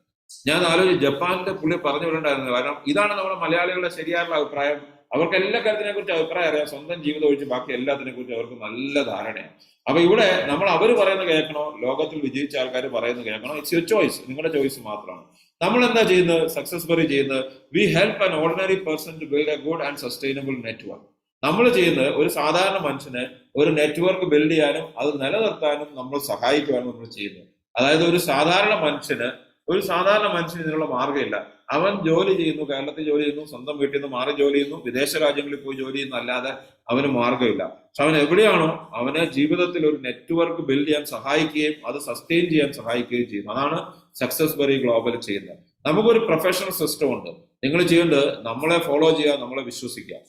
ഞാൻ ആലോചിച്ച് ജപ്പാനിന്റെ പുള്ളി പറഞ്ഞു വിടണ്ടായിരുന്നു. കാരണം ഇതാണ് നമ്മുടെ മലയാളികളുടെ ശരിയായിട്ടുള്ള അഭിപ്രായം. അവർക്ക് എല്ലാ കാര്യത്തിനെ കുറിച്ച് അഭിപ്രായം അറിയാം. സ്വന്തം ജീവിതം ഒഴിച്ച് ബാക്കി എല്ലാത്തിനെ കുറിച്ച് അവർക്ക് നല്ല ധാരണയാണ്. അപ്പൊ ഇവിടെ നമ്മൾ അവർ പറയുന്നത് കേൾക്കണോ, ലോകത്തിൽ വിജയിച്ച ആൾക്കാർ പറയുന്നത് കേൾക്കണോ, ഇറ്റ്സ് യുവർ ചോയ്സ്, നിങ്ങളുടെ ചോയ്സ് മാത്രമാണ്. നമ്മൾ എന്താ ചെയ്യുന്നത്, സക്സസ് ബറി ചെയ്യുന്നത്, we help an ordinary person to build a good and sustainable network. നമ്മൾ ചെയ്യുന്നത് ഒരു സാധാരണ മനുഷ്യന് ഒരു നെറ്റ്വർക്ക് ബിൽഡ് ചെയ്യാനും അത് നിലനിർത്താനും നമ്മൾ സഹായിക്കുവാനും നമ്മൾ ചെയ്യുന്നത്. അതായത് ഒരു സാധാരണ മനുഷ്യന് ഇതിനുള്ള മാർഗ്ഗമില്ല. അവൻ ജോലി ചെയ്യുന്നു, കേരളത്തിൽ ജോലി ചെയ്യുന്നു, സ്വന്തം വീട്ടിൽ നിന്ന് മാറി ജോലി ചെയ്യുന്നു, വിദേശ രാജ്യങ്ങളിൽ പോയി ജോലി ചെയ്യുന്നു, അല്ലാതെ അവന് മാർഗ്ഗമില്ല. പക്ഷെ അവൻ എവിടെയാണോ അവന് ജീവിതത്തിൽ ഒരു നെറ്റ്വർക്ക് ബിൽഡ് ചെയ്യാൻ സഹായിക്കുകയും അത് സസ്റ്റെയിൻ ചെയ്യാൻ സഹായിക്കുകയും ചെയ്യുന്നു. അതാണ് സക്സസ് ബറി ഗ്ലോബൽ ചെയ്യുന്നത്. നമുക്കൊരു പ്രൊഫഷണൽ സിസ്റ്റം ഉണ്ട്. നിങ്ങൾ ചെയ്യേണ്ടത് നമ്മളെ ഫോളോ ചെയ്യുക, നമ്മളെ വിശ്വസിക്കുക.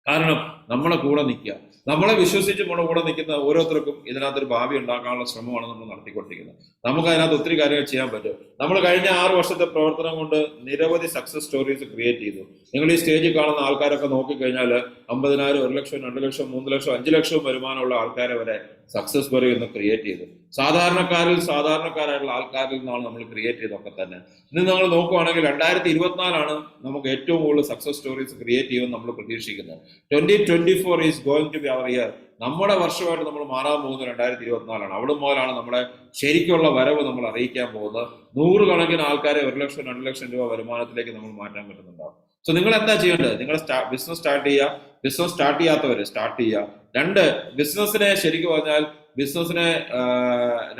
കാരണം നമ്മളെ കൂടെ നിൽക്കുക. നമ്മളെ വിശ്വസിച്ച് നമ്മുടെ കൂടെ നിൽക്കുന്ന ഓരോരുത്തർക്കും ഇതിനകത്തൊരു ഭാവി ഉണ്ടാക്കാനുള്ള ശ്രമമാണ് നമ്മൾ നടത്തിക്കൊണ്ടിരിക്കുന്നത്. നമുക്ക് അതിനകത്ത് ഒത്തിരി കാര്യങ്ങൾ ചെയ്യാൻ പറ്റും. നമ്മൾ കഴിഞ്ഞ 6 വർഷത്തെ പ്രവർത്തനം കൊണ്ട് നിരവധി സക്സസ് സ്റ്റോറീസ് ക്രിയേറ്റ് ചെയ്തു. നിങ്ങൾ ഈ സ്റ്റേജിൽ കാണുന്ന ആൾക്കാരൊക്കെ നോക്കിക്കഴിഞ്ഞാൽ 50,000, 1 ലക്ഷം, 2 ലക്ഷം, 3 ലക്ഷം, 5 ലക്ഷം വരുമാനമുള്ള ആൾക്കാരെ വരെ സക്സസ് ബറി എന്ന് ക്രിയേറ്റ് ചെയ്തു. സാധാരണക്കാരായിട്ടുള്ള ആൾക്കാരിൽ നിന്നാണ് നമ്മൾ ക്രിയേറ്റ് ചെയ്തൊക്കെ തന്നെ. ഇന്ന് നമ്മൾ നോക്കുവാണെങ്കിൽ 2024 നമുക്ക് ഏറ്റവും കൂടുതൽ സക്സസ് സ്റ്റോറീസ് ക്രിയേറ്റ് ചെയ്യുമെന്ന് നമ്മൾ പ്രതീക്ഷിക്കുന്നത്. 2024 is going to be our year. നമ്മുടെ വർഷമായിട്ട് നമ്മൾ മാറാൻ പോകുന്നത് 2024. അവിടെ മുതലാണ് നമ്മുടെ ശരിക്കുള്ള വരവ് നമ്മൾ അറിയിക്കാൻ പോകുന്നത്. 100 കണക്കിന് ആൾക്കാരെ 1 ലക്ഷം, 2 ലക്ഷം രൂപ വരുമാനത്തിലേക്ക് നമ്മൾ മാറ്റാൻ പറ്റുന്നുണ്ടാവും. സോ നിങ്ങൾ എന്താ ചെയ്യേണ്ടത്, നിങ്ങൾ ബിസിനസ് സ്റ്റാർട്ട് ചെയ്യുക. ബിസിനസ് സ്റ്റാർട്ട് ചെയ്യാത്തവര് സ്റ്റാർട്ട് ചെയ്യുക. 2, ബിസിനസ്സിനെ ശരിക്കും പറഞ്ഞാൽ ബിസിനസ്സിനെ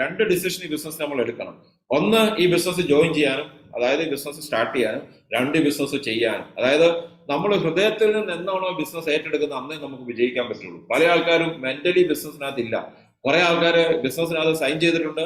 2 ഡിസിഷൻ ഈ ബിസിനസ് നമ്മൾ എടുക്കണം. 1, ഈ ബിസിനസ് ജോയിൻ ചെയ്യാനും, അതായത് ബിസിനസ് സ്റ്റാർട്ട് ചെയ്യാനും. 2, ബിസിനസ് ചെയ്യാനും. അതായത് നമ്മൾ ഹൃദയത്തിൽ നിന്ന് എന്നാണോ ബിസിനസ് ഏറ്റെടുക്കുന്നത് അന്നേ നമുക്ക് വിജയിക്കാൻ പറ്റുള്ളൂ. പല ആൾക്കാരും മെന്റലി ബിസിനസ്സിനകത്ത് ഇല്ല. കുറെ ആൾക്കാര് ബിസിനസ്സിനകത്ത് സൈൻ ചെയ്തിട്ടുണ്ട്,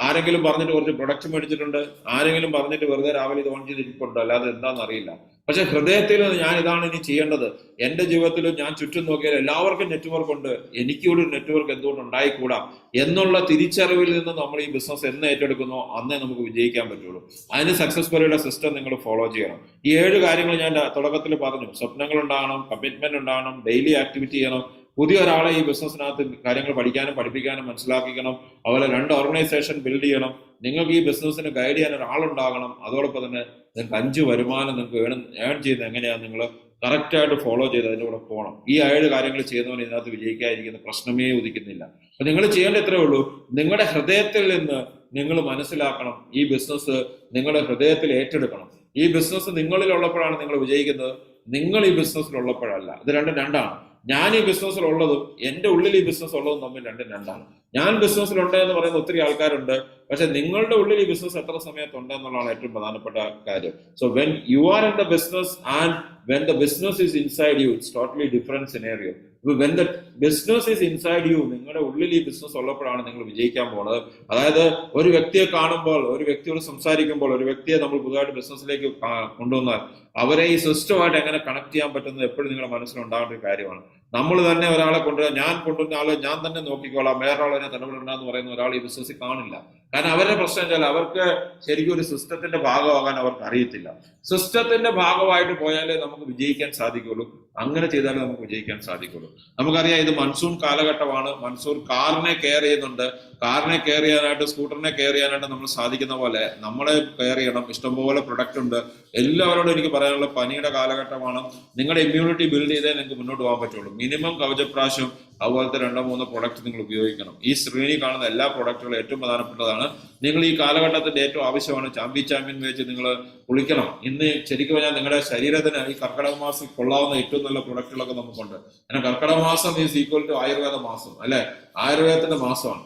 ആരെങ്കിലും പറഞ്ഞിട്ട് കുറച്ച് പ്രൊഡക്റ്റ് മേടിച്ചിട്ടുണ്ട്, ആരെങ്കിലും പറഞ്ഞിട്ട് വെറുതെ രാവിലെ ഇത് ഓൺ ചെയ്തിരിപ്പുണ്ട്, അല്ലാതെ എന്താണെന്ന് അറിയില്ല. പക്ഷെ ഹൃദയത്തിൽ ഞാൻ ഇതാണ് ഇനി ചെയ്യേണ്ടത്, എന്റെ ജീവിതത്തിലും ഞാൻ ചുറ്റും നോക്കിയാൽ എല്ലാവർക്കും നെറ്റ്വർക്ക് ഉണ്ട്, എനിക്കൊരു നെറ്റ്വർക്ക് എന്തുകൊണ്ട് ഉണ്ടായിക്കൂടാ എന്നുള്ള തിരിച്ചറിവിൽ നിന്ന് നമ്മൾ ഈ ബിസിനസ് എന്ന് ഏറ്റെടുക്കുന്നോ അന്നേ നമുക്ക് വിജയിക്കാൻ പറ്റുള്ളൂ. അതിന് സക്സസ് ബറിയുടെ സിസ്റ്റം നിങ്ങൾ ഫോളോ ചെയ്യണം. ഈ 7 കാര്യങ്ങൾ ഞാൻ തുടക്കത്തിൽ പറഞ്ഞു. സ്വപ്നങ്ങൾ ഉണ്ടാകണം, കമ്മിറ്റ്മെന്റ് ഉണ്ടാകണം, ഡെയിലി ആക്ടിവിറ്റി ചെയ്യണം, പുതിയ ഒരാളെ ഈ ബിസിനസ്സിനകത്ത് കാര്യങ്ങൾ പഠിക്കാനും പഠിപ്പിക്കാനും മനസ്സിലാക്കിക്കണം. അതുപോലെ 2 ഓർഗനൈസേഷൻ ബിൽഡ് ചെയ്യണം. നിങ്ങൾക്ക് ഈ ബിസിനസ്സിന് ഗൈഡ് ചെയ്യാൻ ഒരാളുണ്ടാകണം. അതോടൊപ്പം തന്നെ നിങ്ങൾക്ക് 5 വരുമാനം നിങ്ങൾക്ക് ഏൺ ചെയ്യുന്നത് എങ്ങനെയാണ് നിങ്ങൾ കറക്റ്റായിട്ട് ഫോളോ ചെയ്ത് അതിൻ്റെ കൂടെ പോകണം. ഈ 7 കാര്യങ്ങൾ ചെയ്യുന്നവന് ഇതിനകത്ത് വിജയിക്കാതിരിക്കുന്ന പ്രശ്നമേ ഉദിക്കുന്നില്ല. അപ്പൊ നിങ്ങൾ ചെയ്യേണ്ട ഇത്രേ ഉള്ളൂ, നിങ്ങളുടെ ഹൃദയത്തിൽ നിന്ന് നിങ്ങൾ മനസ്സിലാക്കണം, ഈ ബിസിനസ് നിങ്ങളുടെ ഹൃദയത്തിൽ ഏറ്റെടുക്കണം. ഈ ബിസിനസ് നിങ്ങളിലുള്ളപ്പോഴാണ് നിങ്ങൾ വിജയിക്കുന്നത്, നിങ്ങൾ ഈ ബിസിനസ്സിലുള്ളപ്പോഴല്ല. ഇത് രണ്ടാണ്. ഞാൻ ഈ ബിസിനസ്സിലുള്ളതും എന്റെ ഉള്ളിൽ ഈ ബിസിനസ് ഉള്ളതും തമ്മിൽ രണ്ടാണ്. ഞാൻ ബിസിനസ്സിലുണ്ട് എന്ന് പറയുന്ന ഒത്തിരി ആൾക്കാരുണ്ട്, പക്ഷെ നിങ്ങളുടെ ഉള്ളിൽ ഈ ബിസിനസ് എത്ര സമയത്തുണ്ട് എന്നുള്ളതാണ് ഏറ്റവും പ്രധാനപ്പെട്ട കാര്യം. So when you are in the business and when the business is inside you, it's totally different scenario. When the business is inside you, നിങ്ങളുടെ ഉള്ളിൽ ഈ ബിസിനസ് ഉള്ളപ്പോഴാണ് നിങ്ങൾ വിജയിക്കാൻ പോകുന്നത്. അതായത് ഒരു വ്യക്തിയെ കാണുമ്പോൾ, ഒരു വ്യക്തിയോട് സംസാരിക്കുമ്പോൾ, ഒരു വ്യക്തിയെ നമ്മൾ പുതുതായിട്ട് ബിസിനസ്സിലേക്ക് കൊണ്ടുവന്നാൽ അവരെ ഈ സിസ്റ്റമായിട്ട് എങ്ങനെ കണക്ട് ചെയ്യാൻ പറ്റുന്നത് എപ്പോഴും നിങ്ങളുടെ മനസ്സിലുണ്ടാകേണ്ട ഒരു കാര്യമാണ്. നമ്മൾ തന്നെ ഒരാളെ ഞാൻ കൊണ്ടുവരുന്ന ആളെ ഞാൻ തന്നെ നോക്കിക്കോളാം, വേറൊരാളെ തലമുണ്ടാന്ന് പറയുന്ന ഒരാൾ ഈ ബിസിനസ്സിൽ കാണില്ല. കാരണം അവരുടെ പ്രശ്നം വെച്ചാൽ അവർക്ക് ശരിക്കും ഒരു സിസ്റ്റത്തിന്റെ ഭാഗമാകാൻ അവർക്ക് അറിയത്തില്ല. സിസ്റ്റത്തിന്റെ ഭാഗമായിട്ട് പോയാലേ നമുക്ക് വിജയിക്കാൻ സാധിക്കുള്ളൂ. അങ്ങനെ ചെയ്താലേ നമുക്ക് വിജയിക്കാൻ സാധിക്കുള്ളൂ. നമുക്കറിയാം, ഇത് മൺസൂൺ കാലഘട്ടമാണ്. മൺസൂൺ കാറിനെ കെയർ ചെയ്യുന്നുണ്ട്. കാറിനെ കെയർ ചെയ്യാനായിട്ട്, സ്കൂട്ടറിനെ കെയർ ചെയ്യാനായിട്ട് നമ്മൾ സാധിക്കുന്ന പോലെ നമ്മളെ കെയർ ചെയ്യണം. ഇഷ്ടംപോലെ പ്രൊഡക്റ്റ് ഉണ്ട്. എല്ലാവരോടും എനിക്ക് പറയാനുള്ള പനിയുടെ കാലഘട്ടമാണ്. നിങ്ങളുടെ ഇമ്മ്യൂണിറ്റി ബിൽഡ് ചെയ്തേ നിങ്ങൾക്ക് മുന്നോട്ട് പോകാൻ പറ്റുള്ളൂ. മിനിമം കവചപ്രാശം അതുപോലത്തെ 2-3 പ്രൊഡക്റ്റ് നിങ്ങൾ ഉപയോഗിക്കണം. ഈ ശ്രേണി കാണുന്ന എല്ലാ പ്രൊഡക്റ്റുകളും ഏറ്റവും പ്രധാനപ്പെട്ടതാണ്. നിങ്ങൾ ഈ കാലഘട്ടത്തിന്റെ ഏറ്റവും ആവശ്യമാണ്. ചാമ്പ്യൻ വെച്ച് നിങ്ങൾ കുളിക്കണം. ഇന്ന് ശരിക്കും പറഞ്ഞാൽ നിങ്ങളുടെ ശരീരത്തിന് ഈ കർക്കിടക മാസം കൊള്ളാവുന്ന ഏറ്റവും നല്ല പ്രൊഡക്റ്റുകളൊക്കെ നമുക്കുണ്ട്. കാരണം കർക്കിടക മാസം ഈസ് ഈക്വൽ ടു ആയുർവേദ മാസം, അല്ലെ? ആയുർവേദത്തിന്റെ മാസമാണ്.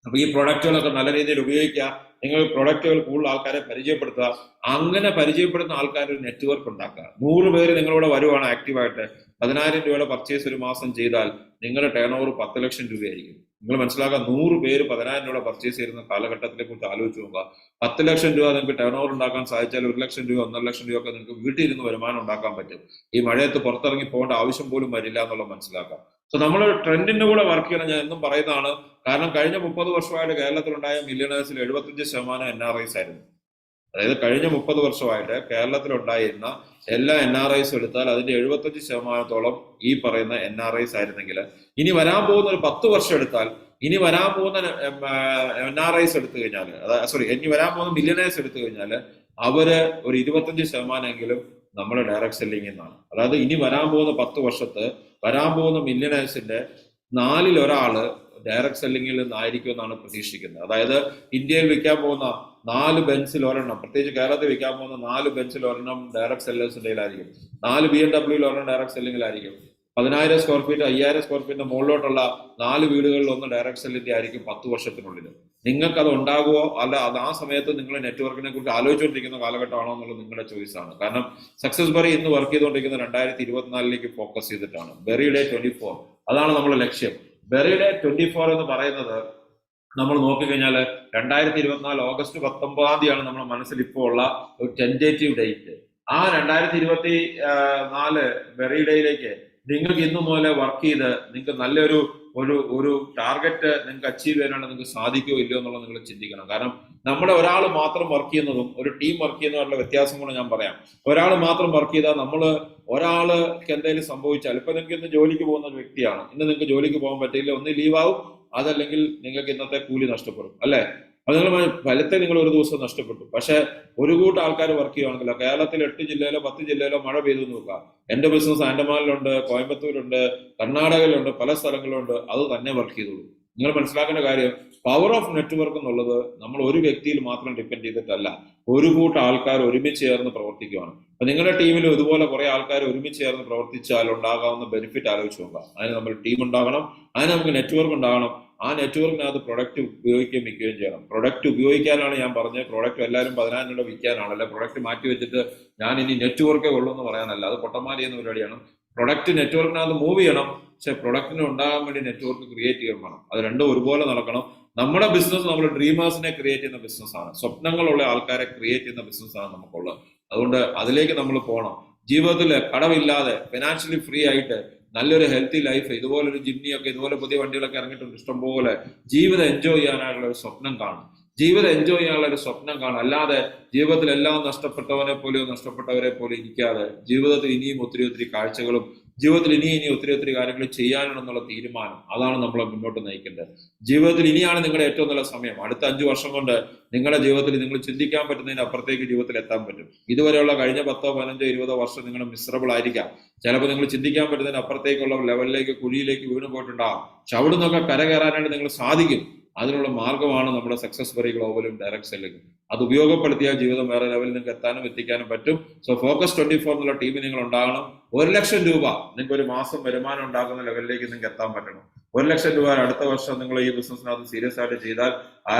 അപ്പൊ ഈ പ്രൊഡക്റ്റുകളൊക്കെ നല്ല രീതിയിൽ ഉപയോഗിക്കുക. നിങ്ങൾ പ്രൊഡക്റ്റുകൾ കൂടുതൽ ആൾക്കാരെ പരിചയപ്പെടുത്തുക. അങ്ങനെ പരിചയപ്പെടുത്തുന്ന ആൾക്കാർ ഒരു നെറ്റ്വർക്ക് ഉണ്ടാക്കുക. 100 പേര് നിങ്ങളിവിടെ വരുവാണ് ആക്റ്റീവായിട്ട്. 10,000 രൂപയുടെ പർച്ചേസ് ഒരു മാസം ചെയ്താൽ നിങ്ങളുടെ ടേൺ ഓവർ 10 ലക്ഷം രൂപയായിരിക്കും. നിങ്ങൾ മനസ്സിലാക്കുക, 100 പേര് 10,000 രൂപ പർച്ചേസ് ചെയ്യുന്ന കാലഘട്ടത്തിനെ കുറിച്ച് ആലോചിച്ച് നോക്കുക. 10 ലക്ഷം രൂപ നിങ്ങൾക്ക് ടേൺ ഓവർ ഉണ്ടാക്കാൻ സാധിച്ചാൽ 1 ലക്ഷം രൂപ 1.5 ലക്ഷം രൂപ ഒക്കെ നിങ്ങൾക്ക് വീട്ടിൽ ഇരുന്ന് വരുമാനം ഉണ്ടാക്കാൻ പറ്റും. ഈ മഴയത്ത് പുറത്തിറങ്ങി പോകേണ്ട ആവശ്യം പോലും വരില്ല എന്നുള്ളത് മനസ്സിലാക്കാം. സോ നമ്മൾ ട്രെൻഡിന്റെ കൂടെ വർക്ക് ചെയ്യണം. ഞാൻ എന്നും പറയുന്നതാണ്. കാരണം കഴിഞ്ഞ 30 വർഷമായിട്ട് കേരളത്തിലുണ്ടായ മില്യണേഴ്സിൽ 75% NRIs ആയിരുന്നു. അതായത് കഴിഞ്ഞ 30 വർഷമായിട്ട് കേരളത്തിലുണ്ടായിരുന്ന എല്ലാ NRIs എടുത്താൽ അതിന്റെ 75% ഈ പറയുന്ന NRIs ആയിരുന്നെങ്കിൽ, ഇനി വരാൻ പോകുന്ന ഒരു 10 വർഷം എടുത്താൽ, ഇനി വരാൻ പോകുന്ന NRIs എടുത്തു കഴിഞ്ഞാൽ, ഇനി വരാൻ പോകുന്ന മില്യണേഴ്സ് എടുത്തു കഴിഞ്ഞാൽ അവര് ഒരു 25% നമ്മുടെ ഡയറക്ട് സെല്ലിംഗ് എന്നാണ്. അതായത് ഇനി വരാൻ പോകുന്ന 10 വർഷത്ത് വരാൻ പോകുന്ന മില്യണേഴ്സിന്റെ 4-ൽ ഒരാള് ഡയറക്ട് സെല്ലിംഗിൽ നിന്നായിരിക്കും എന്നാണ് പ്രതീക്ഷിക്കുന്നത്. അതായത് ഇന്ത്യയിൽ വിൽക്കാൻ പോകുന്ന 4 ബെൻസിൽ ഒരെണ്ണം, പ്രത്യേകിച്ച് കേരളത്തിൽ വിൽക്കാൻ പോകുന്ന 4 ബെൻസിൽ ഒരെണ്ണം ഡയറക്ട് സെല്ലേഴ്സിന്റെ കയ്യിലായിരിക്കും. 4 BMW ഒരെണ്ണം ഡയറക്ട് സെല്ലിംഗിലായിരിക്കും. 10,000 സ്ക്വയർ ഫീറ്റ് 5,000 സ്ക്വയർ ഫീറ്റിന്റെ മുകളിലോട്ടുള്ള 4 വീടുകളിൽ ഒന്ന് ഡയറക്ട് സെല്ലിന്റെ ആയിരിക്കും 10 വർഷത്തിനുള്ളിൽ. നിങ്ങൾക്ക് അത് ഉണ്ടാകുമോ അല്ല അത് ആ സമയത്ത് നിങ്ങൾ നെറ്റ്വർക്കിനെ കുറിച്ച് ആലോചിച്ചുകൊണ്ടിരിക്കുന്ന കാലഘട്ടമാണോ എന്നുള്ളത് നിങ്ങളുടെ ചോയ്സ് ആണ്. കാരണം സക്സസ് ബറി ഇന്ന് വർക്ക് ചെയ്തുകൊണ്ടിരിക്കുന്ന 2024 ഫോക്കസ് ചെയ്തിട്ടാണ്. ബെറി ഡേ 24 അതാണ് നമ്മുടെ ലക്ഷ്യം. ബെറി ഡേ 24 എന്ന് പറയുന്നത് നമ്മൾ നോക്കിക്കഴിഞ്ഞാൽ 2024 ഓഗസ്റ്റ് 19 നമ്മുടെ മനസ്സിൽ ഇപ്പോൾ ഉള്ള ഒരു ടെൻറ്റേറ്റീവ് ഡേറ്റ്. ആ 2024 ബെറി ഡേയിലേക്ക് നിങ്ങൾക്ക് ഇന്നു മുതലേ വർക്ക് ചെയ്ത് നിങ്ങൾക്ക് നല്ലൊരു ഒരു ടാർഗറ്റ് നിങ്ങൾക്ക് അച്ചീവ് ചെയ്യാനാണ് നിങ്ങൾക്ക് സാധിക്കുമോ ഇല്ലയോ എന്നുള്ളത് നിങ്ങൾ ചിന്തിക്കണം. കാരണം നമ്മുടെ ഒരാൾ മാത്രം വർക്ക് ചെയ്യുന്നതും ഒരു ടീം വർക്ക് ചെയ്യുന്നതുമായിട്ടുള്ള വ്യത്യാസം കൂടെ ഞാൻ പറയാം. ഒരാൾ മാത്രം വർക്ക് ചെയ്താൽ ഒരാൾക്ക് എന്തെങ്കിലും സംഭവിച്ചാൽ, ഇപ്പൊ നിങ്ങൾക്ക് ഇന്ന് ജോലിക്ക് പോകുന്ന ഒരു വ്യക്തിയാണ്, ഇന്ന് നിങ്ങൾക്ക് ജോലിക്ക് പോകാൻ പറ്റില്ല, ഒന്ന് ലീവാവും, അതല്ലെങ്കിൽ നിങ്ങൾക്ക് ഇന്നത്തെ കൂലി നഷ്ടപ്പെടും, അല്ലെ? അത് ഫലത്തെ നിങ്ങൾ ഒരു ദിവസം നഷ്ടപ്പെട്ടു. പക്ഷെ ഒരു കൂട്ടം ആൾക്കാർ വർക്ക് ചെയ്യുകയാണെങ്കിലോ, കേരളത്തിൽ 8 ജില്ലയിലോ 10 ജില്ലയിലോ മഴ പെയ്തു നോക്കുക. എന്റെ ബിസിനസ് ആൻഡമാനിലുണ്ട്, കോയമ്പത്തൂരുണ്ട്, കർണാടകയിലുണ്ട്, പല സ്ഥലങ്ങളുണ്ട്. അത് തന്നെ വർക്ക് ചെയ്തോളൂ. നിങ്ങൾ മനസ്സിലാക്കേണ്ട കാര്യം, പവർ ഓഫ് നെറ്റ്വർക്ക് എന്നുള്ളത് നമ്മൾ ഒരു വ്യക്തിയിൽ മാത്രം ഡിപ്പെൻഡ് ചെയ്തിട്ടല്ല, ഒരു കൂട്ടം ആൾക്കാർ ഒരുമിച്ച് ചേർന്ന് പ്രവർത്തിക്കുകയാണ്. അപ്പൊ നിങ്ങളുടെ ടീമിലും ഇതുപോലെ കുറെ ആൾക്കാർ ഒരുമിച്ച് ചേർന്ന് പ്രവർത്തിച്ചാൽ ഉണ്ടാകാവുന്ന ബെനിഫിറ്റ് ആലോചിച്ച് നോക്കാം. അതിന് നമ്മൾ ടീം ഉണ്ടാകണം, അതിന് നമുക്ക് നെറ്റ്വർക്ക് ഉണ്ടാകണം. ആ നെറ്റ്വർക്കിനകത്ത് പ്രൊഡക്റ്റ് ഉപയോഗിക്കുകയും വിൽക്കുകയും ചെയ്യണം. പ്രൊഡക്റ്റ് ഉപയോഗിക്കാനാണ് ഞാൻ പറഞ്ഞത്. പ്രൊഡക്റ്റ് എല്ലാവരും 10,000 രൂപ വിൽക്കാനാണ്, അല്ലെ പ്രൊഡക്റ്റ് മാറ്റി വെച്ചിട്ട് ഞാൻ ഇനി നെറ്റ്വർക്കേ ഉള്ളൂ എന്ന് പറയാനല്ല. അത് പൊട്ടന്മാരി എന്ന പരിപാടിയാണ്. പ്രൊഡക്റ്റ് നെറ്റ്വർക്കിനകത്ത് മൂവ് ചെയ്യണം, പക്ഷെ പ്രൊഡക്റ്റിന് ഉണ്ടാകാൻ വേണ്ടി നെറ്റ്വർക്ക് ക്രിയേറ്റ് ചെയ്യണം വേണം. അത് രണ്ടും ഒരുപോലെ നടക്കണം. നമ്മുടെ ബിസിനസ് നമ്മൾ ഡ്രീമേഴ്സിനെ ക്രിയേറ്റ് ചെയ്യുന്ന ബിസിനസ്സാണ്, സ്വപ്നങ്ങളുള്ള ആൾക്കാരെ ക്രിയേറ്റ് ചെയ്യുന്ന ബിസിനസ്സാണ് നമുക്കുള്ളത്. അതുകൊണ്ട് അതിലേക്ക് നമ്മൾ പോകണം. ജീവിതത്തിൽ കടമില്ലാതെ ഫിനാൻഷ്യലി ഫ്രീ ആയിട്ട് നല്ലൊരു ഹെൽത്തി ലൈഫ്, ഇതുപോലൊരു ജിമ്മിയൊക്കെ ഇതുപോലെ പുതിയ വണ്ടികളൊക്കെ ഇറങ്ങിയിട്ടുണ്ട് ഇഷ്ടംപോലെ. ജീവിതം എൻജോയ് ചെയ്യാനായിട്ടുള്ള ഒരു സ്വപ്നം കാണും. ജീവിതം എൻജോയ് ചെയ്യാനുള്ള ഒരു സ്വപ്നം കാണും. അല്ലാതെ ജീവിതത്തിൽ എല്ലാം നഷ്ടപ്പെട്ടവരെ പോലെയോ നഷ്ടപ്പെട്ടവരെ പോലെ ഇരിക്കാതെ ജീവിതത്തിൽ ഇനിയും ഒത്തിരി കാഴ്ചകളും ജീവിതത്തിൽ ഇനി ഒത്തിരി കാര്യങ്ങൾ ചെയ്യാനുണ്ടെന്നുള്ള തീരുമാനം, അതാണ് നമ്മളെ മുന്നോട്ട് നയിക്കേണ്ടത്. ജീവിതത്തിൽ ഇനിയാണ് നിങ്ങളുടെ ഏറ്റവും നല്ല സമയം. അടുത്ത 5 വർഷം കൊണ്ട് നിങ്ങളുടെ ജീവിതത്തിൽ നിങ്ങൾ ചിന്തിക്കാൻ പറ്റുന്നതിന് അപ്പുറത്തേക്ക് ജീവിതത്തിൽ എത്താൻ പറ്റും. ഇതുവരെയുള്ള കഴിഞ്ഞ 10, 15, 20 വർഷം നിങ്ങൾ മിസറബിൾ ആയിരിക്കാം. ചിലപ്പോൾ നിങ്ങൾ ചിന്തിക്കാൻ പറ്റുന്നതിന് അപ്പുറത്തേക്കുള്ള ലെവലിലേക്ക്, കുഴിയിലേക്ക് വീണ് പോയിട്ടുണ്ടാകും. പക്ഷെ അവിടെ നിന്നൊക്കെ കരകയറാനായിട്ട് നിങ്ങൾ സാധിക്കും. അതിനുള്ള മാർഗമാണ് നമ്മുടെ സക്സസ് ബറി ഗ്ലോബലും ഡയറക്ട് സെല്ലിംഗും. അത് ഉപയോഗപ്പെടുത്തിയാൽ ജീവിതം വേറെ ലെവലിൽ നിങ്ങൾക്ക് എത്തിക്കാനും പറ്റും. സോ ഫോക്കസ് 24 എന്നുള്ള ടീമിൽ നിങ്ങൾ ഉണ്ടാകണം. 1 ലക്ഷം രൂപ നിങ്ങൾക്ക് ഒരു മാസം വരുമാനം ഉണ്ടാക്കുന്ന ലെവലിലേക്ക് നിങ്ങൾക്ക് എത്താൻ പറ്റണം. 1 ലക്ഷം രൂപ അടുത്ത വർഷം നിങ്ങൾ ഈ ബിസിനസ്സിനകത്ത് സീരിയസ് ആയിട്ട് ചെയ്താൽ